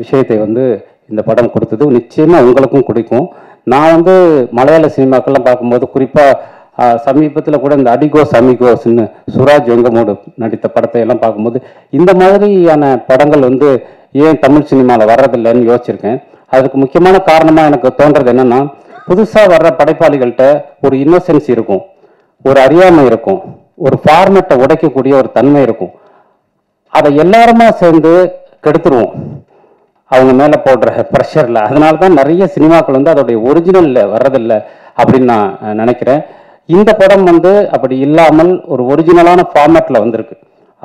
விஷயத்தை வந்து இந்த படம் கொடுத்தது. நிச்சயமாக உங்களுக்கும் பிடிக்கும். நான் வந்து மலையாள சினிமாக்கள்லாம் பார்க்கும்போது, குறிப்பாக சமீபத்தில் கூட இந்த அடிகோஸ் அமிகோஸ்ன்னு சுராஜ் வெங்கமோடு நடித்த படத்தை எல்லாம் பார்க்கும்போது இந்த மாதிரியான படங்கள் வந்து ஏன் தமிழ் சினிமாவில் வர்றதில்லைன்னு யோசிச்சிருக்கேன். அதுக்கு முக்கியமான காரணமாக எனக்கு தோன்றது என்னென்னா, புதுசாக வர்ற படைப்பாளிகள்கிட்ட ஒரு இன்னோசென்ஸ் இருக்கும், ஒரு அறியாமை இருக்கும், ஒரு ஃபார்மேட்டை உடைக்கக்கூடிய ஒரு தன்மை இருக்கும். அதை எல்லாருமா சேர்ந்து கெடுத்துருவோம் அவங்க மேலே போடுற ப்ரெஷரில். அதனால தான் நிறைய சினிமாக்கள் வந்து அதோடைய ஒரிஜினலில் வர்றதில்லை அப்படின்னு நான் நினைக்கிறேன். இந்த படம் வந்து அப்படி இல்லாமல் ஒரு ஒரிஜினலான ஃபார்மேட்டில் வந்திருக்கு.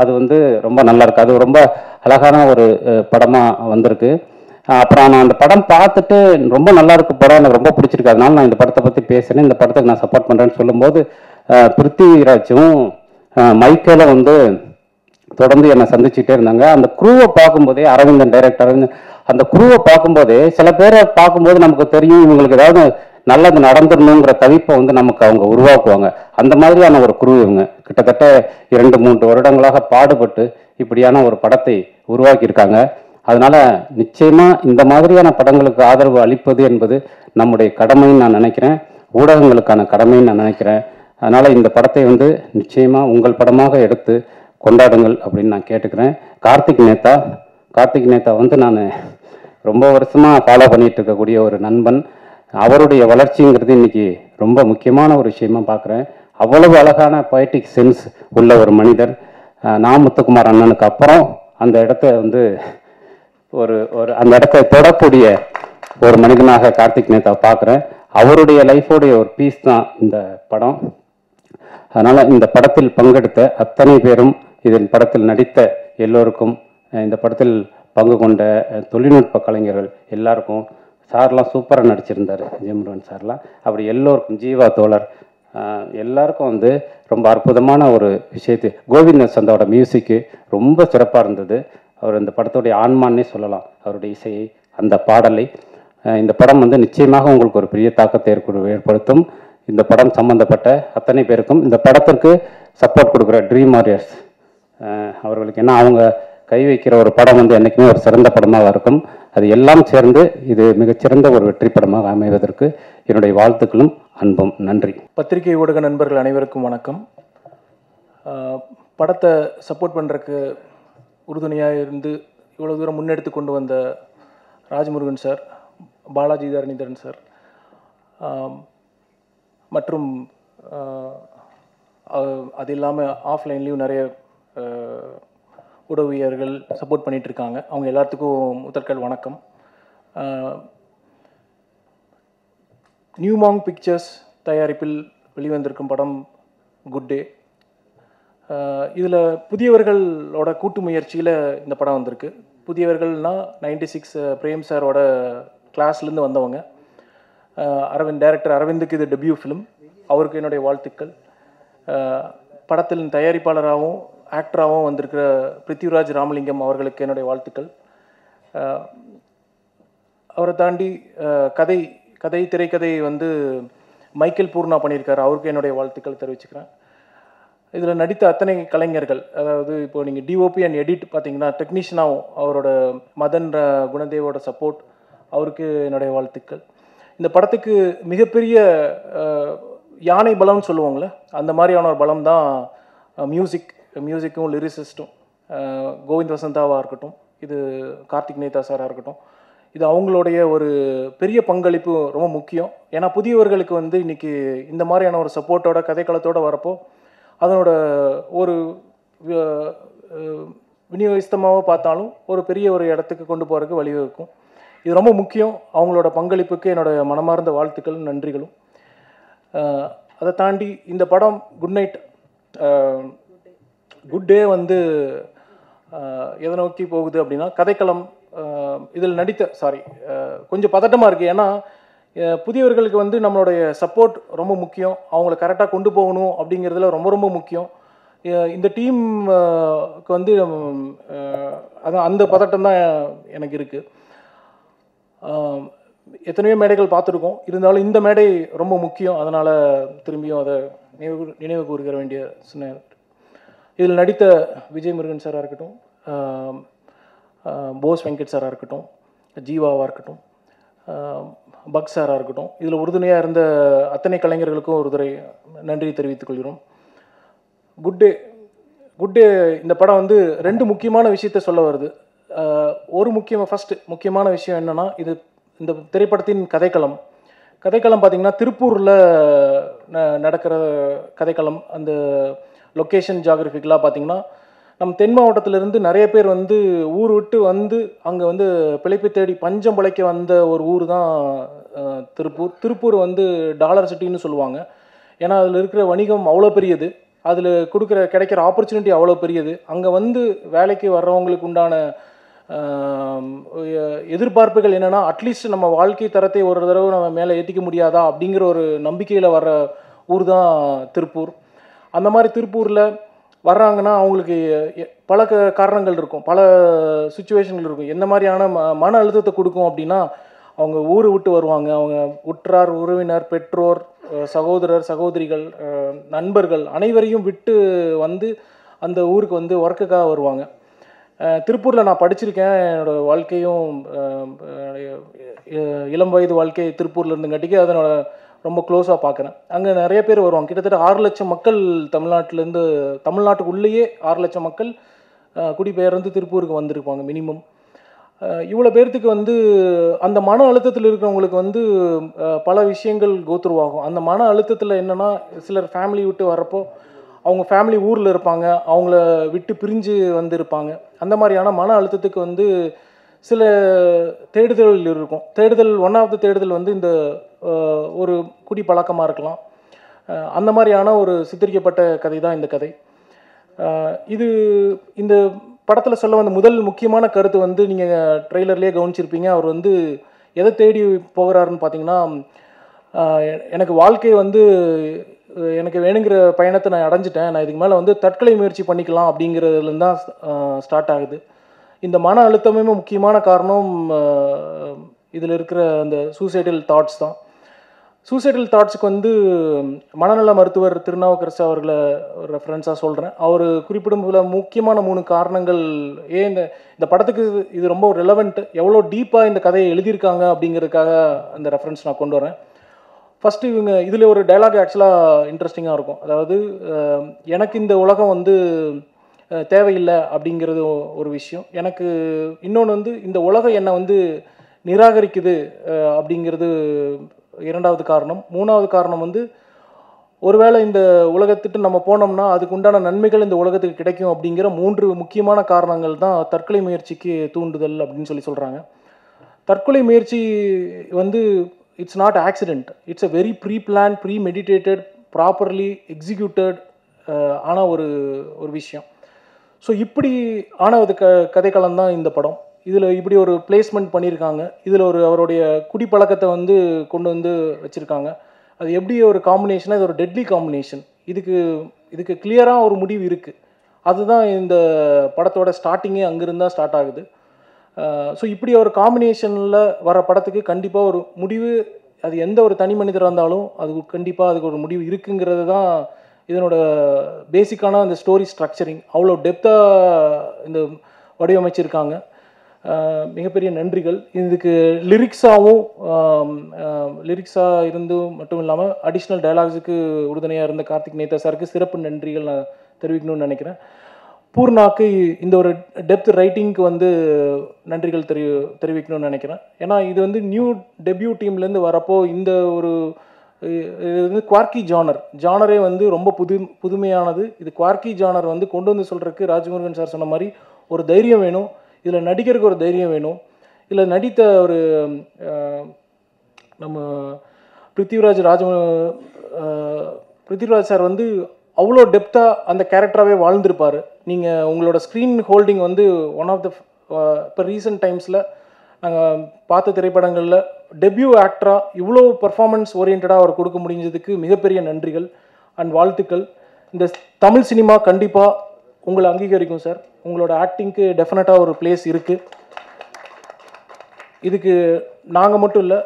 அது வந்து ரொம்ப நல்லா இருக்கு. அது ரொம்ப அழகான ஒரு படமாக வந்திருக்கு. அப்புறம் நான் அந்த படம் பார்த்துட்டு ரொம்ப நல்லா இருக்கு படம், எனக்கு ரொம்ப பிடிச்சிருக்கு, அதனால நான் இந்த படத்தை பற்றி பேசுகிறேன், இந்த படத்துக்கு நான் சப்போர்ட் பண்ணுறேன்னு சொல்லும்போது பிருத்திவிராஜும் மைக்கேலும் வந்து தொடர்ந்து என்னை சந்திச்சுட்டே இருந்தாங்க. அந்த குரூவை பார்க்கும்போதே, அரவிந்தன் டைரக்டர் அந்த குரூவை பார்க்கும்போதே, சில பேரை பார்க்கும்போது நமக்கு தெரியும் இவங்களுக்கு ஏதாவது நல்லது நடந்துடணுங்கிற தவிப்பை வந்து நமக்கு அவங்க உருவாக்குவாங்க. அந்த மாதிரியான ஒரு குரூ இவங்க. கிட்டத்தட்ட 2-3 வருடங்களாக பாடுபட்டு இப்படியான ஒரு படத்தை உருவாக்கியிருக்காங்க. அதனால நிச்சயமா இந்த மாதிரியான படங்களுக்கு ஆதரவு அளிப்பது என்பது நம்முடைய கடமைன்னு நான் நினைக்கிறேன், ஊடகங்களுக்கான கடமைன்னு நான் நினைக்கிறேன். அதனால இந்த படத்தை வந்து நிச்சயமா உங்கள் படமாக எடுத்து கொண்டாடுங்கள் அப்படின்னு நான் கேட்டுக்கிறேன். கார்த்திக் நேத்தா வந்து நான் ரொம்ப வருஷமாக ஃபாலோ பண்ணிட்டு இருக்கக்கூடிய ஒரு நண்பன். அவருடைய வளர்ச்சிங்கிறது இன்னைக்கு ரொம்ப முக்கியமான ஒரு விஷயமா பார்க்குறேன். அவ்வளவு அழகான பொயட்டிக் சென்ஸ் உள்ள ஒரு மனிதர். நான் முத்துக்குமார் அண்ணனுக்கு அப்புறம் அந்த இடத்த வந்து ஒரு அந்த இடத்தை தொடக்கூடிய ஒரு மனிதனாக கார்த்திக் நேத்தா பார்க்குறேன். அவருடைய லைஃபோடைய ஒரு பீஸ் தான் இந்த படம். அதனால் இந்த படத்தில் பங்கெடுத்த அத்தனை பேரும், இதன் படத்தில் நடித்த எல்லோருக்கும், இந்த படத்தில் பங்கு கொண்ட தொழில்நுட்ப கலைஞர்கள் எல்லாருக்கும், சார்லாம் சூப்பராக நடிச்சிருந்தார் ஜெயமுருகன் சார்லாம், அப்படி எல்லோருக்கும், ஜீவா தோழர் எல்லாருக்கும் வந்து ரொம்ப அற்புதமான ஒரு விஷயத்து. கோவிந்த சந்தாவோட மியூசிக்கு ரொம்ப சிறப்பாக இருந்தது. அவர் இந்த படத்துடைய ஆன்மான்னே சொல்லலாம், அவருடைய இசையை, அந்த பாடலை. இந்த படம் வந்து நிச்சயமாக உங்களுக்கு ஒரு பெரிய தாக்கத்தை ஏற்படுத்தும். இந்த படம் சம்பந்தப்பட்ட அத்தனை பேருக்கும், இந்த படத்திற்கு சப்போர்ட் கொடுக்குற ட்ரீம் வாரியர்ஸ் அவர்களுக்கு, ஏன்னா அவங்க கை வைக்கிற ஒரு படம் வந்து என்றைக்குமே ஒரு சிறந்த படமாக இருக்கும். அது எல்லாம் சேர்ந்து இது மிகச்சிறந்த ஒரு வெற்றி படமாக அமைவதற்கு என்னுடைய வாழ்த்துக்களும் அன்பும். நன்றி. பத்திரிகை ஊடக நண்பர்கள் அனைவருக்கும் வணக்கம். படத்தை சப்போர்ட் பண்ணுறதுக்கு உறுதுணையாக இருந்து இவ்வளோ தூரம் முன்னெடுத்து கொண்டு வந்த ராஜமுருகன் சார், பாலாஜி தரணிதரன் சார் மற்றும் அது இல்லாமல் ஆஃப்லைன்லேயும் நிறைய உதவியர்கள் சப்போர்ட் பண்ணிகிட்ருக்காங்க. அவங்க எல்லாத்துக்கும் முதற்கல் வணக்கம். நியூமாங் பிக்சர்ஸ் தயாரிப்பில் வெளிவந்திருக்கும் படம் குட் டே. இதில் புதியவர்களோட கூட்டு முயற்சியில் இந்த படம் வந்திருக்கு. புதியவர்கள்னால் 96 பிரேம் சாரோட கிளாஸ்லேருந்து வந்தவங்க. டைரக்டர் அரவிந்துக்கு இது டெபியூ ஃபிலிம், அவருக்கு என்னுடைய வாழ்த்துக்கள். படத்தில் தயாரிப்பாளராகவும் ஆக்டராகவும் வந்திருக்கிற பிருத்திவிராஜ் ராமலிங்கம் அவர்களுக்கு என்னுடைய வாழ்த்துக்கள். அவரை தாண்டி கதை திரைக்கதை வந்து மைக்கேல் பூர்ணா பண்ணியிருக்காரு, அவருக்கு என்னுடைய வாழ்த்துக்கள் தெரிவிச்சுக்கிறேன். இதில் நடித்த அத்தனை கலைஞர்கள், அதாவது இப்போ நீங்கள் டிஓபி அண்ட் எடிட் பார்த்தீங்கன்னா டெக்னீஷியனாகவும் அவரோட மதன் குணதேவோட சப்போர்ட், அவருக்கு என்னுடைய வாழ்த்துக்கள். இந்த படத்துக்கு மிகப்பெரிய யானை பலம்னு சொல்லுவாங்களே, அந்த மாதிரியான ஒரு பலம் தான் மியூசிக்கும் லிரிசிஸ்ட்டும். கோவிந்த் வசந்தாவாக இருக்கட்டும், இது கார்த்திக் நேத்தா சாராக இருக்கட்டும், இது அவங்களுடைய ஒரு பெரிய பங்களிப்பு ரொம்ப முக்கியம். ஏன்னா புதியவர்களுக்கு வந்து இன்றைக்கி இந்த மாதிரியான ஒரு சப்போர்ட்டோட கதைக்களத்தோடு வரப்போ அதனோட ஒரு விநியோகிஸ்தமாக பார்த்தாலும் ஒரு பெரிய ஒரு இடத்துக்கு கொண்டு போகிறதுக்கு வழிவகுக்கும். இது ரொம்ப முக்கியம். அவங்களோட பங்களிப்புக்கு என்னோடய மனமார்ந்த வாழ்த்துக்களும் நன்றிகளும். அதை தாண்டி இந்த படம் குட் டே வந்து எதை நோக்கி போகுது அப்படின்னா கதைக்களம். இதில் நடித்த கொஞ்சம் பதட்டமாக இருக்குது. ஏன்னா புதியவர்களுக்கு வந்து நம்மளுடைய சப்போர்ட் ரொம்ப முக்கியம், அவங்கள கரெக்டாக கொண்டு போகணும் அப்படிங்கிறதுல ரொம்ப ரொம்ப முக்கியம். இந்த டீமுக்கு வந்து அதான் அந்த பதட்டம் தான் எனக்கு இருக்குது. எத்தனையோ மேடைகள் பார்த்துருக்கோம், இருந்தாலும் இந்த மேடை ரொம்ப முக்கியம். அதனால் திரும்பியும் அதை நினைவு கூறுகிற வேண்டிய சொன்ன. இதில் நடித்த விஜய் முருகன் சாராக இருக்கட்டும், போஸ் வெங்கட் சாராக இருக்கட்டும், ஜீவாவாக இருக்கட்டும், பக் சாராக இருக்கட்டும், இதில் உறுதுணையாக இருந்த அத்தனை கலைஞர்களுக்கும் ஒரு தடவை நன்றி தெரிவித்துக் கொள்கிறோம். குட் டே இந்த படம் வந்து 2 முக்கியமான விஷயத்த சொல்ல வருது. ஒரு முக்கியமான விஷயம் என்னென்னா, இந்த திரைப்படத்தின் கதைக்களம் பார்த்திங்கன்னா திருப்பூரில் நடக்கிற கதைக்களம். அந்த லொக்கேஷன் ஜியாகிரபிக்கலாக பார்த்திங்கன்னா நம்ம தென் மாவட்டத்திலேருந்து நிறைய பேர் வந்து ஊர் விட்டு வந்து அங்கே வந்து பிழைப்பு தேடி பஞ்சம் பிழைக்க வந்த ஒரு ஊர் தான் திருப்பூர் வந்து டாலர் சிட்டின்னு சொல்லுவாங்க. ஏன்னா அதில் இருக்கிற வணிகம் அவ்வளோ பெரியது. அதில் கிடைக்கிற ஆப்பர்ச்சுனிட்டி அவ்வளோ பெரியது. அங்கே வந்து வேலைக்கு வர்றவங்களுக்கு உண்டான எதிர்பார்ப்புகள் என்னென்னா, அட்லீஸ்ட் நம்ம வாழ்க்கை தரத்தை ஒரு தடவை நம்ம மேலே ஏற்றிக்க முடியாதா அப்படிங்கிற ஒரு நம்பிக்கையில் வர்ற ஊர் தான் திருப்பூர். அந்த மாதிரி திருப்பூரில் வர்றாங்கன்னா அவங்களுக்கு பல காரணங்கள் இருக்கும், பல சுச்சுவேஷன்கள் இருக்கும். எந்த மாதிரியான மன அழுத்தத்தை கொடுக்கும் அப்படின்னா, அவங்க ஊரை விட்டு வருவாங்க. அவங்க உற்றார் உறவினர், பெற்றோர், சகோதரர் சகோதரிகள், நண்பர்கள் அனைவரையும் விட்டு வந்து அந்த ஊருக்கு வந்து ஒர்க்குக்காக வருவாங்க. திருப்பூரில் நான் படிச்சிருக்கேன். என்னோடய வாழ்க்கையும் இளம் வயது வாழ்க்கை திருப்பூரில் இருந்துங்காட்டிக்கு அதனோட ரொம்ப க்ளோஸாக பார்க்குறேன். அங்கே நிறைய பேர் வருவாங்க. கிட்டத்தட்ட 6 லட்சம் மக்கள் தமிழ்நாட்டுக்குள்ளேயே 6 லட்சம் மக்கள் குடிபெயர்ந்து திருப்பூருக்கு வந்திருப்பாங்க மினிமம். இவ்வளோ பேர்த்துக்கு வந்து அந்த மன அழுத்தத்தில் இருக்கிறவங்களுக்கு வந்து பல விஷயங்கள் கோத்ரூவாகும். அந்த மன அழுத்தத்தில் என்னென்னா, சிலர் ஃபேமிலி விட்டு வரப்போ அவங்க ஃபேமிலி ஊரில் இருப்பாங்க, அவங்கள விட்டு பிரிஞ்சு வந்து இருப்பாங்க. அந்த மாதிரியான மன அழுத்தத்துக்கு வந்து சில தேடுதல் இருக்கும். ஒன் ஆஃப் த தேடுதல் வந்து இந்த ஒரு குடி பழக்கமாக இருக்கலாம். அந்த மாதிரியான ஒரு சித்தரிக்கப்பட்ட கதை தான் இந்த கதை. இந்த படத்தில் சொல்ல வந்த முதல் முக்கியமான கருத்து வந்து நீங்கள் ட்ரெய்லர்லேயே கவனிச்சிருப்பீங்க. அவர் வந்து எதை தேடி போகிறாருன்னு பார்த்தீங்கன்னா, எனக்கு வாழ்க்கை வந்து எனக்கு வேணுங்கிற பயணத்தை நான் அடைஞ்சிட்டேன், நான் இதுக்கு மேலே வந்து தற்கொலை முயற்சி பண்ணிக்கலாம் அப்படிங்கிறதுலேருந்து தான் ஸ்டார்ட் ஆகுது. இந்த மன அழுத்தமே முக்கியமான காரணம் இதில் இருக்கிற அந்த சூசைடல் தாட்ஸ் தான். சூசைடல் தாட்ஸுக்கு வந்து மனநல மருத்துவர் திருநாவுக்கரசு அவர்களை ரெஃபரன்ஸாக சொல்கிறேன். அவர் குறிப்பிடும் சில முக்கியமான 3 காரணங்கள் ஏன் இந்த படத்துக்கு இது ரொம்ப ரெலவெண்ட், எவ்வளோ டீப்பாக இந்த கதையை எழுதியிருக்காங்க அப்படிங்கிறதுக்காக அந்த ரெஃபரன்ஸ் நான் கொண்டு வரேன். ஃபஸ்ட்டு இதில் ஒரு டைலாக் ஆக்சுவலாக இன்ட்ரெஸ்டிங்காக இருக்கும். அதாவது, எனக்கு இந்த உலகம் வந்து தேவையில்லை அப்படிங்கிறது ஒரு விஷயம். எனக்கு இன்னொன்று வந்து இந்த உலகம் என்னை வந்து நிராகரிக்குது அப்படிங்கிறது 2வது காரணம். 3வது காரணம் வந்து ஒருவேளை இந்த உலகத்துட்டு நம்ம போனோம்னா அதுக்கு உண்டான நன்மைகள் இந்த உலகத்துக்கு கிடைக்கும் அப்படிங்கிற 3 முக்கியமான காரணங்கள் தான் தற்கொலை முயற்சிக்கு தூண்டுதல் அப்படின்னு சொல்கிறாங்க. தற்கொலை முயற்சி வந்து it's not accident, it's a very pre plan, premeditated, properly executed ஆன ஒரு விஷயம். ஸோ இப்படி ஆன ஒரு கதைக்களம் தான் இந்த படம். இதில் இப்படி ஒரு பிளேஸ்மெண்ட் பண்ணியிருக்காங்க. இதில் அவருடைய குடிப்பழக்கத்தை வந்து கொண்டு வந்து வச்சுருக்காங்க. அது எப்படி ஒரு காம்பினேஷனாக, இது ஒரு டெட்லி காம்பினேஷன். இதுக்கு கிளியராக ஒரு முடிவு இருக்குது. அதுதான் இந்த படத்தோட ஸ்டார்டிங்கே அங்கிருந்து தான் ஸ்டார்ட் ஆகுது. ஸோ இப்படி ஒரு காம்பினேஷனில் வர படத்துக்கு கண்டிப்பாக ஒரு முடிவு, அது எந்த ஒரு தனி மனிதராக இருந்தாலும் அதுக்கு ஒரு முடிவு இருக்குங்கிறது தான் இதனோட பேசிக்கான அந்த ஸ்டோரி ஸ்ட்ரக்சரிங். அவ்வளோ டெப்த்தாக இந்த வடிவமைச்சிருக்காங்க. மிகப்பெரிய நன்றிகள். இதுக்கு லிரிக்ஸாக இருந்து மட்டும் இல்லாமல் அடிஷ்னல் டயலாக்ஸுக்கு உறுதுணையாக இருந்த கார்த்திக் நேதா சாருக்கு சிறப்பு நன்றிகள் நான் தெரிவிக்கணும்னு நினைக்கிறேன். பூர்ணாக்கு இந்த ஒரு டெப்த் ரைட்டிங்க்கு வந்து நன்றிகள் தெரிவிக்கணும்னு நினைக்கிறேன். ஏன்னா இது வந்து நியூ டெபியூ டீம்லேருந்து வரப்போ இந்த ஒரு இது வந்து குவார்க்கி ஜானரே வந்து ரொம்ப புதுமையானது. இது குவார்க்கி ஜானர் வந்து கொண்டு வந்து சொல்கிறதுக்கு ராஜமுருகன் சார் சொன்ன மாதிரி ஒரு தைரியம் வேணும், இதில் நடிக்கிறதுக்கு ஒரு தைரியம் வேணும். இதில் நடித்த ஒரு நம்ம பிருத்திவிராஜ் சார் வந்து அவ்வளோ டெப்த்தாக அந்த கேரக்டராகவே வாழ்ந்திருப்பார். நீங்கள் உங்களோட ஸ்க்ரீன் ஹோல்டிங் வந்து ஒன் ஆஃப் த இப்போ ரீசெண்ட் டைம்ஸில் நாங்கள் பார்த்த திரைப்படங்களில் டெபியூ ஆக்டராக இவ்வளோ பர்ஃபார்மன்ஸ் ஓரியன்டாக அவர் கொடுக்க முடிஞ்சதுக்கு மிகப்பெரிய நன்றிகள் அண்ட் வாழ்த்துக்கள். இந்த தமிழ் சினிமா கண்டிப்பாக உங்களை அங்கீகரிக்கும் சார். உங்களோட ஆக்டிங்க்கு டெஃபினட்டாக ஒரு பிளேஸ் இருக்குது. இதுக்கு நாங்கள் மட்டும் இல்லை,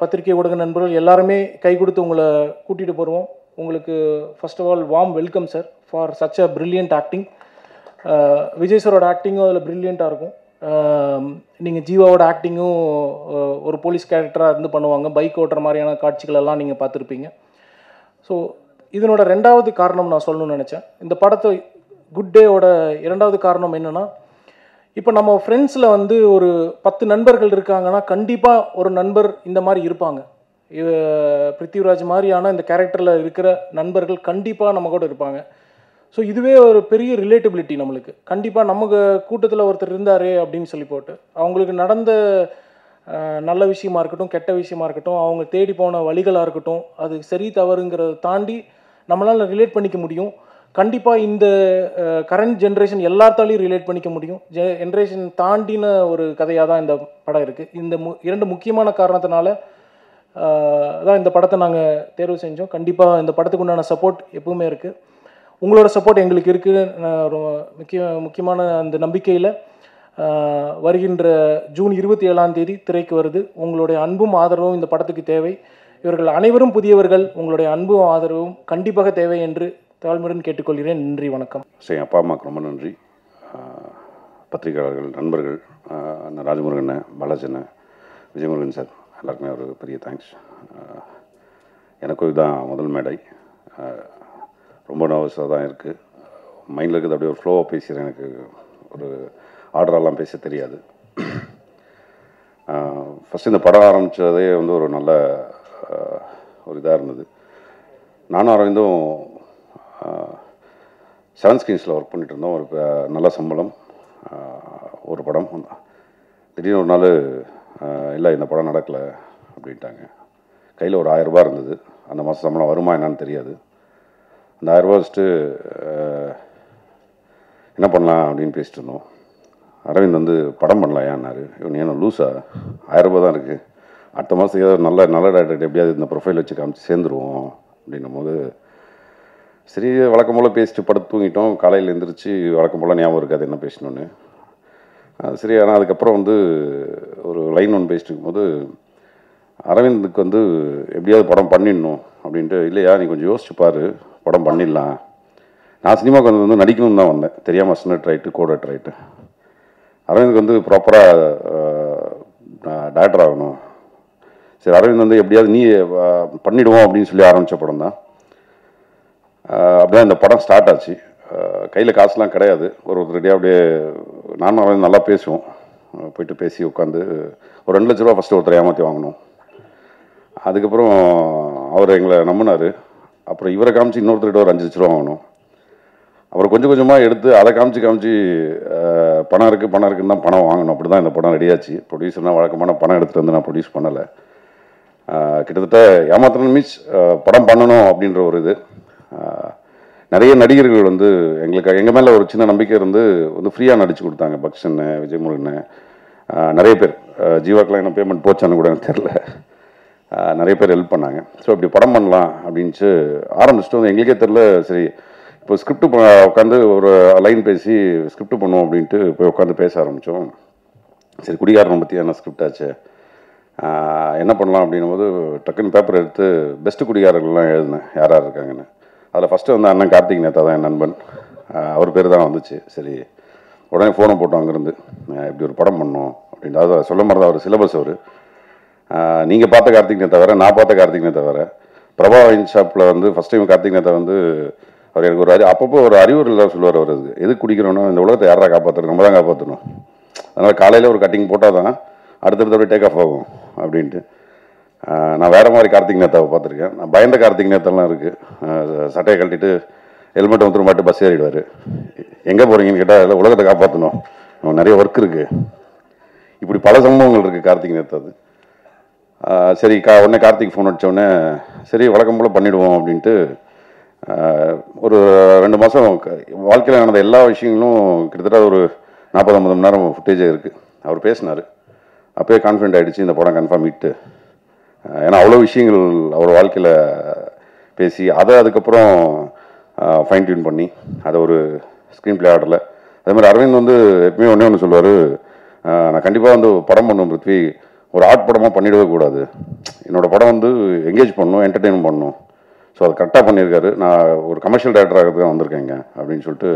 பத்திரிகை ஊடக நண்பர்கள் எல்லாருமே கை கொடுத்து உங்களை கூட்டிகிட்டு போடுவோம். உங்களுக்கு first of all warm welcome sir for such a brilliant acting. Vijay சாரோட ஆக்டிங்கும் அதில் பிரில்லியண்ட்டாக இருக்கும். நீங்கள் ஜீவாவோட ஆக்டிங்கும் ஒரு போலீஸ் கேரக்டராக இருந்து பண்ணுவாங்க. பைக் ஓட்டுற மாதிரியான காட்சிகளெல்லாம் நீங்கள் பார்த்துருப்பீங்க. ஸோ இதனோட 2வது காரணம் நான் சொல்லணும்னு நினச்சேன். இந்த படத்தை குட் டேவோட 2வது காரணம் என்னென்னா, இப்போ நம்ம ஃப்ரெண்ட்ஸில் வந்து ஒரு 10 நண்பர்கள் இருக்காங்கன்னா கண்டிப்பாக ஒரு நண்பர் இந்த மாதிரி இருப்பாங்க. பிருத்திவிராஜ் மாதிரியான இந்த கேரக்டரில் இருக்கிற நண்பர்கள் கண்டிப்பாக நம்ம கூட இருப்பாங்க. ஸோ இதுவே ஒரு பெரிய ரிலேட்டபிலிட்டி நம்மளுக்கு. கண்டிப்பாக நமக்கு கூட்டத்தில் ஒருத்தர் இருந்தாரே அப்படின்னு சொல்லி போட்டு அவங்களுக்கு நடந்த நல்ல விஷயமா இருக்கட்டும், கெட்ட விஷயமா இருக்கட்டும், அவங்க தேடி போன வழிகளாக இருக்கட்டும், அது சரி தவறுங்கிறத தாண்டி நம்மளால் ரிலேட் பண்ணிக்க முடியும். கண்டிப்பாக இந்த கரண்ட் ஜென்ரேஷன் எல்லாத்தாலையும் ரிலேட் பண்ணிக்க முடியும். ஜென்ரேஷன் தாண்டின ஒரு கதையாக தான் இந்த படம் இருக்குது. இந்த இரண்டு முக்கியமான காரணத்தினால தான் இந்த படத்தை நாங்கள் தேர்வு செஞ்சோம். கண்டிப்பாக இந்த படத்துக்கு உண்டான சப்போர்ட் எப்பவுமே இருக்குது. உங்களோட சப்போர்ட் எங்களுக்கு இருக்குது. முக்கியமான அந்த நம்பிக்கையில் வருகின்ற ஜூன் 27ஆம் தேதி திரைக்கு வருது. உங்களுடைய அன்பும் ஆதரவும் இந்த படத்துக்கு தேவை. இவர்கள் அனைவரும் புதியவர்கள். உங்களுடைய அன்பும் ஆதரவும் கண்டிப்பாக தேவை என்று தாழ்மையுடன் கேட்டுக்கொள்கிறேன். நன்றி, வணக்கம். சரி, அப்பா அம்மாவுக்கு ரொம்ப நன்றி. பத்திரிகையாளர்கள், நண்பர்கள், அண்ணன் ராஜமுருகன், பாலாஜன், விஜயமுருகன் சார் எல்லாருக்குமே ஒரு பெரிய தேங்க்ஸ். எனக்கும் இதுதான் முதல் மேடை. ரொம்ப நர்வஸாக தான் இருக்குது. மைண்டில் இருக்குது அப்படியே ஒரு ஃப்ளோவாக பேசுகிறேன். எனக்கு ஒரு ஆர்டரெல்லாம் பேச தெரியாது. ஃபஸ்ட்டு இந்த படம் ஆரம்பித்ததே வந்து ஒரு நல்ல ஒரு இதாக இருந்தது. நானும் அரவிந்தும் 7 ஸ்க்ரீன்ஸில் ஒர்க் பண்ணிகிட்டு இருந்தோம். ஒரு நல்ல சம்பளம், ஒரு படம். திடீர்னு ஒரு நாள் இல்லை இந்த படம் நடக்கலை அப்படின்ட்டாங்க. கையில் ஒரு 1000 ரூபா இருந்தது. அந்த மாதம் சம்பளம் வருமா என்னன்னு தெரியாது. அந்த 1000 ரூபா வச்சுட்டு என்ன பண்ணலாம் அப்படின்னு பேசிட்டு இருந்தோம். அரவிந்த் வந்து படம் பண்ணலாம் ஏன்னாரு. இவன் ஏன்னா லூஸா, 1000 ரூபா தான் இருக்குது, அடுத்த மாதத்துக்கு ஏதாவது நல்ல டேரக்டர் எப்படியாவது இந்த ப்ரொஃபைல் வச்சு காமிச்சு சேர்ந்துருவோம் அப்படின்னும் போது சரி வழக்கம் போல் பேசிட்டு படுத்து தூங்கிட்டோம். காலையில் எழுந்திரிச்சு வழக்கம் போல் ஞாபகம் இருக்காது என்ன பேசணுன்னு. சரி, ஆனால் அதுக்கப்புறம் வந்து ஒரு லைன் ஒன்று பேசிட்டு இருக்கும்போது அரவிந்துக்கு வந்து எப்படியாவது படம் பண்ணிடணும் அப்படின்ட்டு, இல்லையா நீ கொஞ்சம் யோசிச்சு பாரு, படம் பண்ணிடலாம். நான் சினிமாவுக்கு வந்து நடிக்கணும்னு தான் வந்தேன், தெரியாமல் அசிஸ்டன்ட் ரைட்டு, கோடக்டர் ரைட்டு. அரவிந்துக்கு வந்து ப்ராப்பராக டேரக்டர் ஆகணும். சரி, அரவிந்த் வந்து எப்படியாவது நீ பண்ணிவிடுவோம் அப்படின்னு சொல்லி ஆரம்பித்த படம் தான். அப்படிதான் இந்த படம் ஸ்டார்ட் ஆச்சு. கையில் காசுலாம் கிடையாது. ஒருத்தருடையே அப்படியே நானும் அரவிந்த் நல்லா பேசுவோம். போயிட்டு பேசி உட்காந்து ஒரு 2 லட்ச ரூபா ஃபஸ்ட்டு ஒருத்தர் ஏமாற்றி வாங்கணும். அதுக்கப்புறம் அவர் எங்களை நம்பினார். அப்புறம் இவரை காமிச்சு இன்னொருத்தர்கிட்ட ஒரு 5 லட்ச ரூபா வாங்கணும். அப்புறம் கொஞ்சம் கொஞ்சமாக எடுத்து அதை காமிச்சு பணம் இருக்குன்னு தான் பணம் வாங்கணும். அப்படி தான் இந்த படம் ரெடியாச்சு. ப்ரொடியூசர்னால் வழக்கமான பணம் எடுத்துகிட்டு வந்து நான் ப்ரொடியூஸ் பண்ணலை. கிட்டத்தட்ட ஏமாத்திரம் மீன்ஸ் படம் பண்ணணும் அப்படின்ற ஒரு இது. நிறைய நடிகர்கள் வந்து எங்கள் மேலே ஒரு சின்ன நம்பிக்கை இருந்து வந்து ஃப்ரீயாக நடித்து கொடுத்தாங்க. பக்ஷன், விஜயமுருகன், நிறைய பேர். ஜீவாக்கெலாம் என்ன பேமெண்ட் போச்சான்னு கூட எனக்கு தெரில. நிறைய பேர் ஹெல்ப் பண்ணாங்க. ஸோ இப்படி படம் பண்ணலாம் அப்படின்ட்டு ஆரம்பிச்சுட்டு வந்து எங்களுக்கே தெரில. சரி, இப்போ ஸ்கிரிப்ட் உட்காந்து ஒரு லைன் பேசி ஸ்கிரிப்ட் பண்ணுவோம் அப்படின்ட்டு போய் உட்காந்து பேச ஆரம்பித்தோம். சரி, குடிகாரனை பற்றி என்ன ஸ்கிரிப்ட் ஆச்சு, என்ன பண்ணலாம் அப்படின்னும் போது டக்குன்னு பேப்பர் எடுத்து பெஸ்ட்டு குடிகாரர்கள்லாம் எழுதினேன் யார் யார் இருக்காங்கன்னு. அதில் ஃபஸ்ட்டு வந்து அண்ணன் கார்த்திக் நேத்தா தான் என் நண்பன். அவர் பேர் தான் வந்துச்சு. சரி, உடனே ஃபோனை போட்டோம் அங்கேருந்து, இப்படி ஒரு படம் பண்ணோம் அப்படின்ட்டு. அதை சொல்ல மாதிரி தான் ஒரு சிலபஸ். அவர் நீங்கள் பார்த்த கார்த்திக் நேத்தா வேறு, நான் பார்த்த கார்த்திக் நேத்தா வேறு. பிரபா வைன் ஷாப்பில் வந்து ஃபஸ்ட் டைம் கார்த்திக் நேத்தா வந்து அவர் எனக்கு ஒரு அப்பப்போ ஒரு அறிவுரைலாம் சொல்லுவார். அவர் எதுக்கு குடிக்கிறோன்னா இந்த உலகத்தை யாரா காப்பாற்றணும், நம்ம தான் காப்பாற்றணும். அதனால் காலையில் ஒரு கட்டிங் போட்டால் தான் அடுத்தடுத்த டேக் ஆஃப் ஆகும் அப்படின்ட்டு. நான் வேறு மாதிரி கார்த்திக் நேத்தாவை பார்த்துருக்கேன். நான் பயந்த கார்த்திக் நேத்தாலாம் இருக்குது. சட்டையை கழட்டிட்டு ஹெல்மெட்டை வந்துட்டு மாட்டு பஸ் ஏறிடுவார். எங்கே போகிறீங்கன்னு கேட்டால் உலகத்தை காப்பாற்றணும், நிறைய ஒர்க் இருக்குது. இப்படி பல சம்பவங்கள் இருக்குது கார்த்திக் நேத்தாது. சரி, உடனே கார்த்திக் ஃபோன் அடித்தோடனே சரி வழக்கம் போல் பண்ணிவிடுவோம் அப்படின்ட்டு ஒரு 2 மாதம் வாழ்க்கையில் நடந்த எல்லா விஷயங்களும் கிட்டத்தட்ட ஒரு 40-50 மணி நேரம் ஃபுட்டேஜே இருக்குது. அவர் பேசினார். அப்போயே கான்ஃபிடென்ட் ஆகிடுச்சு இந்த படம் கன்ஃபார்ம் ஹிட்டு. ஏன்னா அவ்வளோ விஷயங்கள் அவர் வாழ்க்கையில் பேசி அதை அதுக்கப்புறம் ஃபைன் டியூன் பண்ணி அதை ஒரு ஸ்க்ரீன் பிளே ஆர்டரில். அதே மாதிரி அரவிந்த் வந்து எப்பவுமே ஒன்று சொல்லுவார், நான் கண்டிப்பாக வந்து படம் பண்ணுவேன் பிருத்வி, ஒரு ஆர்ட் படமாக பண்ணிடவே கூடாது, என்னோடய படம் வந்து என்கேஜ் பண்ணணும், என்டர்டெயின் பண்ணணும். ஸோ அது கரெக்டாக பண்ணியிருக்காரு. நான் ஒரு கமர்ஷியல் டேரக்டர் ஆகிறதுக்கு தான் வந்திருக்கேங்க அப்படின்னு சொல்லிட்டு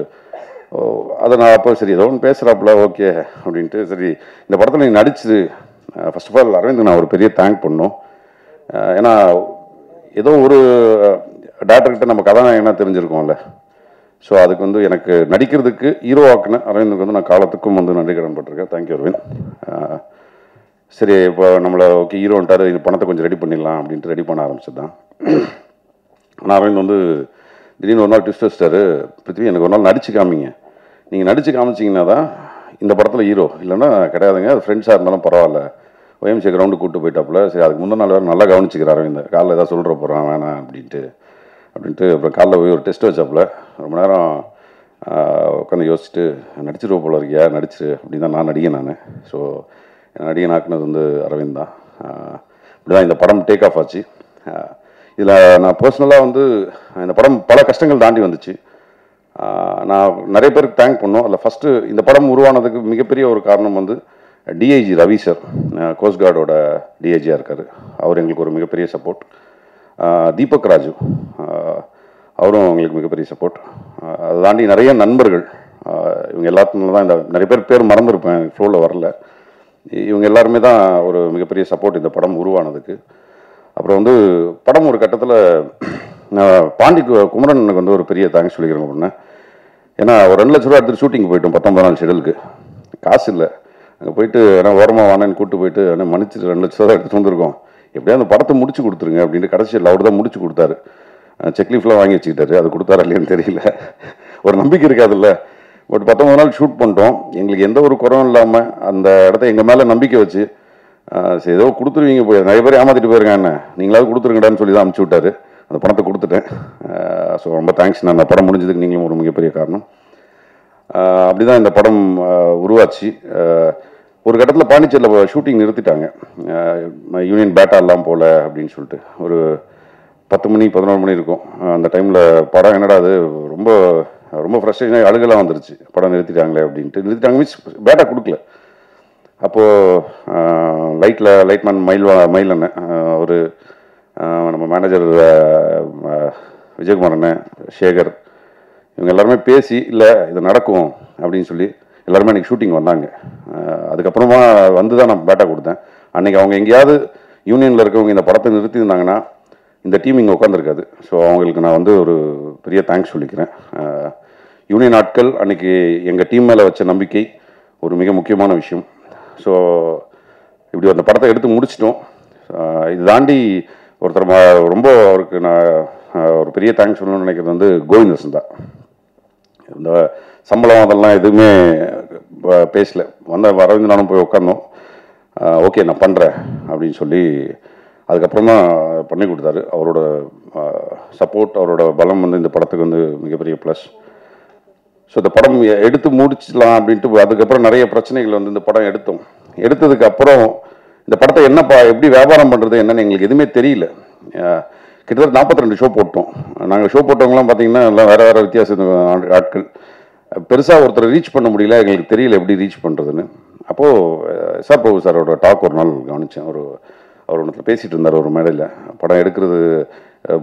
அதை நான் அப்போ சரி ஏதோ ஒன்று பேசுகிறாப்புல ஓகே அப்படின்ட்டு. சரி, இந்த படத்தில் நீ நடிச்சு ஃபர்ஸ்ட் ஆஃப் ஆல் அரவிந்த் நான் ஒரு பெரிய தேங்க் பண்ணோம். ஏன்னா ஏதோ ஒரு டேரக்டர்கிட்ட நம்ம கதாநாயகனாக தெரிஞ்சிருக்கோம்ல. ஸோ அதுக்கு வந்து எனக்கு நடிக்கிறதுக்கு ஹீரோ ஆக்குன அரவிந்துக்கு வந்து நான் காலத்துக்கும் வந்து நன்றி கடன் பட்டிருக்கேன். தேங்க்யூ அரவிந்த். சரி, இப்போ நம்மளை ஓகே ஹீரோன்ட்டார், இது பணத்தை கொஞ்சம் ரெடி பண்ணிடலாம் அப்படின்ட்டு ரெடி பண்ண ஆரம்பிச்சது தான். ஆனால் அரவிந்த் வந்து திடீர்னு ஒரு நாள் ட்விஸ்ட் வச்சிட்டாரு, பிருத்வி எனக்கு ஒரு நாள் நடிச்சு காமிங்க, நீங்கள் நடிச்சு காமிச்சிங்கன்னா தான் இந்த படத்தில் ஹீரோ, இல்லைன்னா கிடையாதுங்க, அது ஃப்ரெண்ட்ஸாக இருந்தாலும் பரவாயில்ல. OMC கிரவுண்டு கூப்பிட்டு போயிட்டாப்புல. சரி, அதுக்கு முந்தின நாள் வேறு நல்லா கவனிச்சிக்கிறார் அரவிந்த், காலையில் ஏதாவது சொல்கிற போகிறான் வேணாம் அப்படின்ட்டு. அப்படின்ட்டு அப்புறம் காலைல போய் ஒரு டெஸ்ட் வச்சாப்புல ரொம்ப நேரம் உட்காந்து யோசிச்சுட்டு நடிச்சிருவோம் போல இருக்கியா நடிச்சிரு அப்படின்னு தான் நான் நடிகன் நான். ஸோ நடிகன் ஆக்குனது வந்து அரவிந்த் தான். இப்படி தான் இந்த படம் டேக் ஆஃப் ஆச்சு. இதில் நான் பர்சனலாக வந்து இந்த படம் பல கஷ்டங்கள் தாண்டி வந்துச்சு. நான் நிறைய பேருக்கு தேங்க் பண்ணோம். அதில் ஃபஸ்ட்டு இந்த படம் உருவானதுக்கு மிகப்பெரிய ஒரு காரணம் வந்து டிஐஜி ரவி சார், கோஸ்ட் கார்டோட டிஐஜியாக இருக்கார். அவர் எங்களுக்கு ஒரு மிகப்பெரிய சப்போர்ட். தீபக் ராஜு அவரும் எங்களுக்கு மிகப்பெரிய சப்போர்ட். அதை தாண்டி நிறைய நண்பர்கள், இவங்க எல்லாத்துனால தான் இந்த நிறைய பேர் மறந்துருப்பேன், ஃப்ளோவில் வரல. இவங்க எல்லாருமே தான் ஒரு மிகப்பெரிய சப்போர்ட் இந்த படம் உருவானதுக்கு. அப்புறம் வந்து படம் ஒரு கட்டத்தில் பாண்டி குமரன் எனக்கு வந்து ஒரு பெரிய தேங்க்ஸ் சொல்லிக்கிறேன் அப்படின்னா. ஏன்னா ஒரு 2 லட்ச ரூபா எடுத்துகிட்டு ஷூட்டிங் போயிட்டோம் 19 நாள் ஷெடியூலுக்கு. காசு இல்லை, அங்கே போயிட்டு ஏன்னா ஓரமாக வானேன்னு கூப்பிட்டு போயிட்டு ஆனால் மன்னிச்சு 2 லட்ச ரூபா எடுத்துகிட்டு வந்திருக்கோம், எப்படியா அந்த படத்தை முடிச்சு கொடுத்துருங்க அப்படின்ட்டு கடைசியில் அவர் தான் முடிச்சு கொடுத்தாரு. செக்லீஃப்லாம் வாங்கி வச்சுக்கிட்டாரு. அது கொடுத்தாரா இல்லையான்னு தெரியல, ஒரு நம்பிக்கை இருக்காதுல்ல. பட் 19 நாள் ஷூட் பண்ணிட்டோம், எங்களுக்கு எந்த ஒரு குறவும் இல்லாமல் அந்த இடத்த எங்கள் மேலே நம்பிக்கை வச்சு சரி ஏதோ கொடுத்துருவீங்க, போய் நிறைய பேர் ஏமாற்றிட்டு போயிருக்காங்க, நீங்களாவது கொடுத்துருங்கடான்னு சொல்லி தான் அனுப்பிச்சி விட்டாரு. அந்த பணத்தை கொடுத்துட்டேன். ஸோ ரொம்ப தேங்க்ஸ். நான் அந்த படம் முடிஞ்சதுக்கு நீங்களும் ஒரு மிகப்பெரிய காரணம். அப்படி தான் இந்த படம் உருவாச்சு. ஒரு கட்டத்தில் பாண்டிச்சேரியில் ஷூட்டிங் நிறுத்திட்டாங்க, யூனியன் பேட்டா எல்லாம் போல அப்படின்னு சொல்லிட்டு. ஒரு 10 மணி 11 மணி இருக்கும். அந்த டைமில் படம் என்னடா அது ரொம்ப ரொம்ப ஃப்ரஸ்ட்ரேஷனாக அழுகலாம் வந்துருச்சு, படம் நிறுத்திட்டாங்களே அப்படின்ட்டு. நிறுத்திட்டாங்க மீன்ஸ் பேட்டா கொடுக்கல. அப்போது லைட்மேன் மயில் அண்ணன், ஒரு நம்ம மேனேஜர் விஜயகுமார் அண்ணன், சேகர், இவங்க எல்லாருமே பேசி இல்லை இது நடக்கும் அப்படின்னு சொல்லி எல்லாருமே அன்றைக்கி ஷூட்டிங் வந்தாங்க. அதுக்கப்புறமா வந்து தான் நான் பேட்டா கொடுத்தேன். அன்றைக்கி அவங்க எங்கேயாவது யூனியனில் இருக்கவங்க இந்த படத்தை நிறுத்தியிருந்தாங்கன்னா இந்த டீம் இங்கே உட்காந்துருக்காது. ஸோ அவங்களுக்கு நான் வந்து ஒரு பெரிய தேங்க்ஸ் சொல்லிக்கிறேன். யூனியன் ஆட்கள் அன்றைக்கி எங்கள் டீம் மேலே வச்ச நம்பிக்கை ஒரு மிக முக்கியமான விஷயம். ஸோ இப்படி அந்த படத்தை எடுத்து முடிச்சிட்டோம். இது தாண்டி ஒருத்தர் ரொம்ப அவருக்கு நான் ஒரு பெரிய தேங்க்ஸ் சொல்லணும்னு நினைக்கிறது வந்து கோவிந்தசன் தான். இந்த சம்பளம் அதெல்லாம் எதுவுமே பேசல. அரவிந்த் நானும் போய் உட்காந்தோம், ஓகே நான் பண்ணுறேன் அப்படின்னு சொல்லி அதுக்கப்புறம் தான் பண்ணி கொடுத்தாரு. அவரோட சப்போர்ட், அவரோட பலம் வந்து இந்த படத்துக்கு வந்து மிகப்பெரிய ப்ளஸ். ஸோ இந்த படம் எடுத்து முடிச்சிடலாம் அப்படின்ட்டு அதுக்கப்புறம் நிறைய பிரச்சனைகள் வந்து இந்த படம் எடுத்ததுக்கு அப்புறம் இந்த படத்தை எப்படி வியாபாரம் பண்ணுறது என்னன்னு எங்களுக்கு எதுவுமே தெரியல. கிட்டத்தட்ட 42 ஷோ போட்டோம். நாங்கள் ஷோ போட்டவங்களாம் பார்த்தீங்கன்னா எல்லாம் வேறு வேறு வித்தியாச ஆட்கள். பெருசாக ஒருத்தர் ரீச் பண்ண முடியல, எங்களுக்கு தெரியல எப்படி ரீச் பண்ணுறதுன்னு. அப்போது எஸ்ஆர் பிரபு சாரோட டாக் ஒரு நாள் கவனித்தேன். அவர் ஒன்றுத்தில் பேசிகிட்டு இருந்தார் ஒரு மேடையில், படம் எடுக்கிறது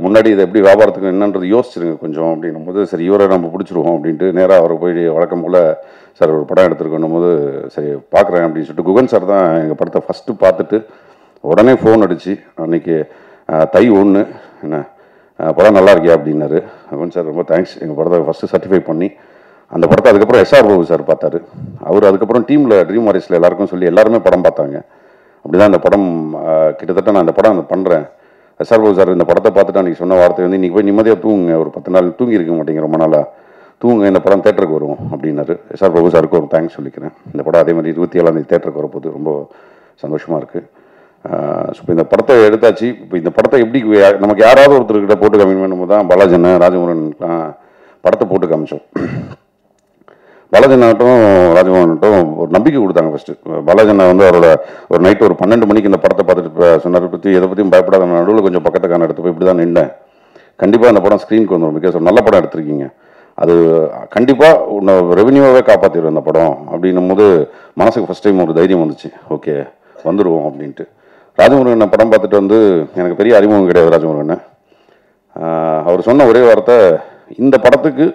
முன்னாடி இதை எப்படி வியாபாரத்துக்கு என்னன்றது யோசிச்சிருங்க கொஞ்சம் அப்படின்னும் போது, சரி இவரை நம்ம பிடிச்சிருவோம் அப்படின்ட்டு நேராக அவரை போய் வழக்கம் போல் சார் ஒரு படம் எடுத்துருக்கணும் போது சரி பார்க்குறேன் அப்படின்னு சொல்லிட்டு குகன் சார் தான் எங்கள் படத்தை ஃபஸ்ட்டு பார்த்துட்டு உடனே ஃபோன் அடித்து அன்றைக்கி தை 1 என்ன படம் நல்லா இருக்கியா அப்படின்னாரு. குகன் சார் ரொம்ப தேங்க்ஸ், எங்கள் படத்தை ஃபஸ்ட்டு சர்டிஃபை பண்ணி அந்த படத்தை அதுக்கப்புறம் எஸ்ஆர் பிரபு சார் பார்த்தாரு. அவர் அதுக்கப்புறம் டீமில் ட்ரீம் வாரிஸில் எல்லாருக்கும் சொல்லி எல்லாருமே படம் பார்த்தாங்க. அப்படி தான் இந்த படம் கிட்டத்தட்ட நான் இந்த படம் பண்ணுறேன். எஸ்ஆர் பிரபு சார் இந்த படத்தை பார்த்துட்டு அன்றைக்கி சொன்ன வார்த்தை வந்து இன்றைக்கி போய் நிம்மதியாக தூங்குங்க, ஒரு 10 நாள் தூங்கி இருக்க மாட்டேங்க ரொம்ப நாளாக, தூங்குங்க இந்த படம் தேட்டருக்கு வரும் அப்படின்னாரு. எஸ்ஆர் பிரபு சாருக்கு ஒரு தேங்க்ஸ் சொல்லிக்கிறேன். இந்த படம் அதே மாதிரி 27ஆம் தேதி தேட்டருக்கு வரப்போது ரொம்ப சந்தோஷமாக இருக்குது. ஸோ இப்போ இந்த படத்தை எடுத்தாச்சு. இப்போ இந்த படத்தை எப்படி நமக்கு யாராவது ஒருத்தர்கிட்ட போட்டு காமிக்கணும் தான் பாலாஜன் ராஜமுருகன்லாம் படத்தை போட்டு காமிச்சோம். பாலாஜனாட்டும் ராஜமோகனாட்டும் ஒரு நம்பிக்கை கொடுத்தாங்க. ஃபஸ்ட்டு பாலாஜனா வந்து அவரோட ஒரு நைட்டு ஒரு 12 மணிக்கு இந்த படத்தை பார்த்துட்டு சொன்னார், பற்றி எதை பற்றியும் பயப்படாத, நடுவில் கொஞ்சம் பக்கத்துக்கான எடுத்து போய் இப்படி தான் நின்றேன், கண்டிப்பாக அந்த படம் ஸ்க்ரீனுக்கு வந்துடும், பிகாஸ் ஒரு நல்ல படம் எடுத்திருக்கீங்க, அது கண்டிப்பாக உன்னை ரெவென்யூவாகவே காப்பாற்றிடுவேன் அந்த படம் அப்படின்னும் போது மனசுக்கு ஃபஸ்ட் டைம் ஒரு தைரியம் வந்துச்சு, ஓகே வந்துடுவோம் அப்படின்ட்டு. ராஜமுருகனை படம் பார்த்துட்டு வந்து எனக்கு பெரிய அறிமுகம் கிடையாது ராஜமுருகனை. அவர் சொன்ன ஒரே வார்த்தை, இந்த படத்துக்கு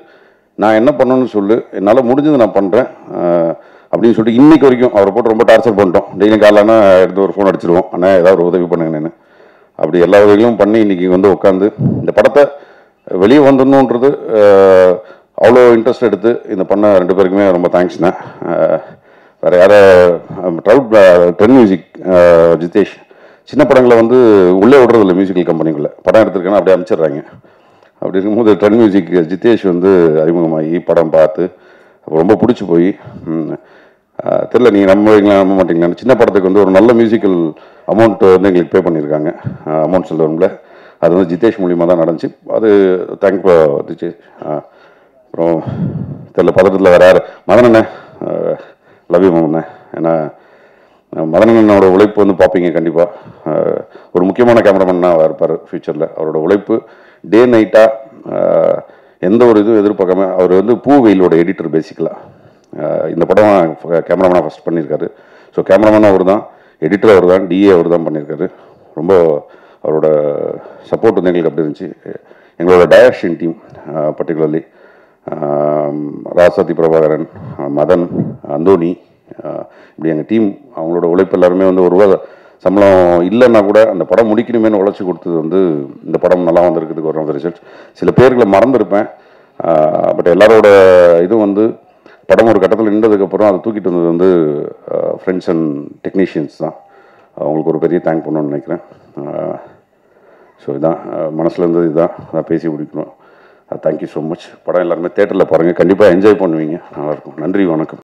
நான் என்ன பண்ணணும்னு சொல்லு, என்னால் முடிஞ்சது நான் பண்ணுறேன் அப்படின்னு சொல்லிட்டு இன்றைக்கி வரைக்கும் அவரை போட்டு ரொம்ப டார்ச்சர் பண்ணிட்டோம். டெய்லியும் காலைனா எடுத்து ஒரு ஃபோன் அடிச்சிடுவோம், ஆனால் ஏதாவது ஒரு உதவி பண்ணுங்கன்னு. அப்படி எல்லா உதவிகளும் பண்ணி இன்றைக்கி வந்து உட்காந்து இந்த படத்தை வெளியே வந்துடணுன்றது அவ்வளோ இன்ட்ரெஸ்ட் எடுத்து இந்த பண்ண 2 பேருக்குமே ரொம்ப தேங்க்ஸ்ண்ணே. வேறு யாரை ட்ரெண்ட் மியூசிக் ஜிதேஷ் சின்ன படங்களை வந்து உள்ளே விடுறதில்ல, மியூசிக்கல் கம்பெனிக்குள்ளே படம் எடுத்துருக்கேன்னா அப்படியே அனுப்பிச்சிடுறாங்க. அப்படி இருக்கும்போது ட்ரெண்ட் மியூசிக் ஜிதேஷ் வந்து அறிமுகமாகி படம் பார்த்து ரொம்ப பிடிச்சி போய் தெரில நீங்கள் நம்ப மாட்டீங்களா, சின்ன படத்துக்கு வந்து ஒரு நல்ல மியூசிக்கல் அமௌண்ட் வந்து எங்களுக்கு பே பண்ணியிருக்காங்க அமௌண்ட் செல்வமில். அது வந்து ஜிதேஷ் மூலியமாக தான் நடந்துச்சு. அது தேங்க் ஜிதேஷ். அப்புறம் தெரியல பதட்டத்தில் வேறு யார் மதனண்ணே, லவ் யூ மதனண்ணே. ஏன்னா மதனண்ணனோட உழைப்பு வந்து பார்ப்பீங்க கண்டிப்பாக. ஒரு முக்கியமான கேமராமேனாக இருப்பார் ஃப்யூச்சரில். அவரோட உழைப்பு டே நைட்டாக எந்த ஒரு இதுவும் எதிர்பார்க்காம, அவர் வந்து பூவெயிலோட எடிட்டர் பேசிக்கலாக. இந்த படம் கேமராமேனாக ஃபஸ்ட் பண்ணியிருக்காரு. ஸோ கேமராமேனாக அவர் தான், எடிட்டர் அவர் தான், டிஏ அவர் தான் பண்ணியிருக்காரு. ரொம்ப அவரோட சப்போர்ட் வந்து எங்களுக்கு அப்படி இருந்துச்சு. எங்களோட டைரக்ஷன் டீம் பர்டிகுலர்லி ராசாத்தி பிரபாகரன், மதன், அந்தோனி, இப்படி எங்கள் டீம் அவங்களோட உழைப்பு எல்லாருமே வந்து ஒரு ரூபா சம்பளம் இல்லைன்னா கூட அந்த படம் முடிக்கணுமேனு உழைச்சி கொடுத்தது வந்து இந்த படம் நல்லா வந்திருக்கிறதுக்கு ஒரு ரிசல்ட். சில பேர்களை மறந்துருப்பேன், பட் எல்லாரோட இதுவும் வந்து படம் ஒரு கட்டத்தில் நின்றதுக்கப்புறம் அதை தூக்கிட்டு வந்தது வந்து ஃப்ரெண்ட்ஸ் அண்ட் டெக்னீஷியன்ஸ் தான். அவங்களுக்கு ஒரு பெரிய தேங்க் பண்ணணும்னு நினைக்கிறேன். ஸோ இதான் மனசில் இருந்தது, இதுதான் அதான் பேசி முடிக்கணும். Thank you so much. படம் எல்லாருமே தேட்டரில் பாருங்கள், கண்டிப்பாக என்ஜாய் பண்ணுவீங்க, நல்லாயிருக்கும். நன்றி, வணக்கம்.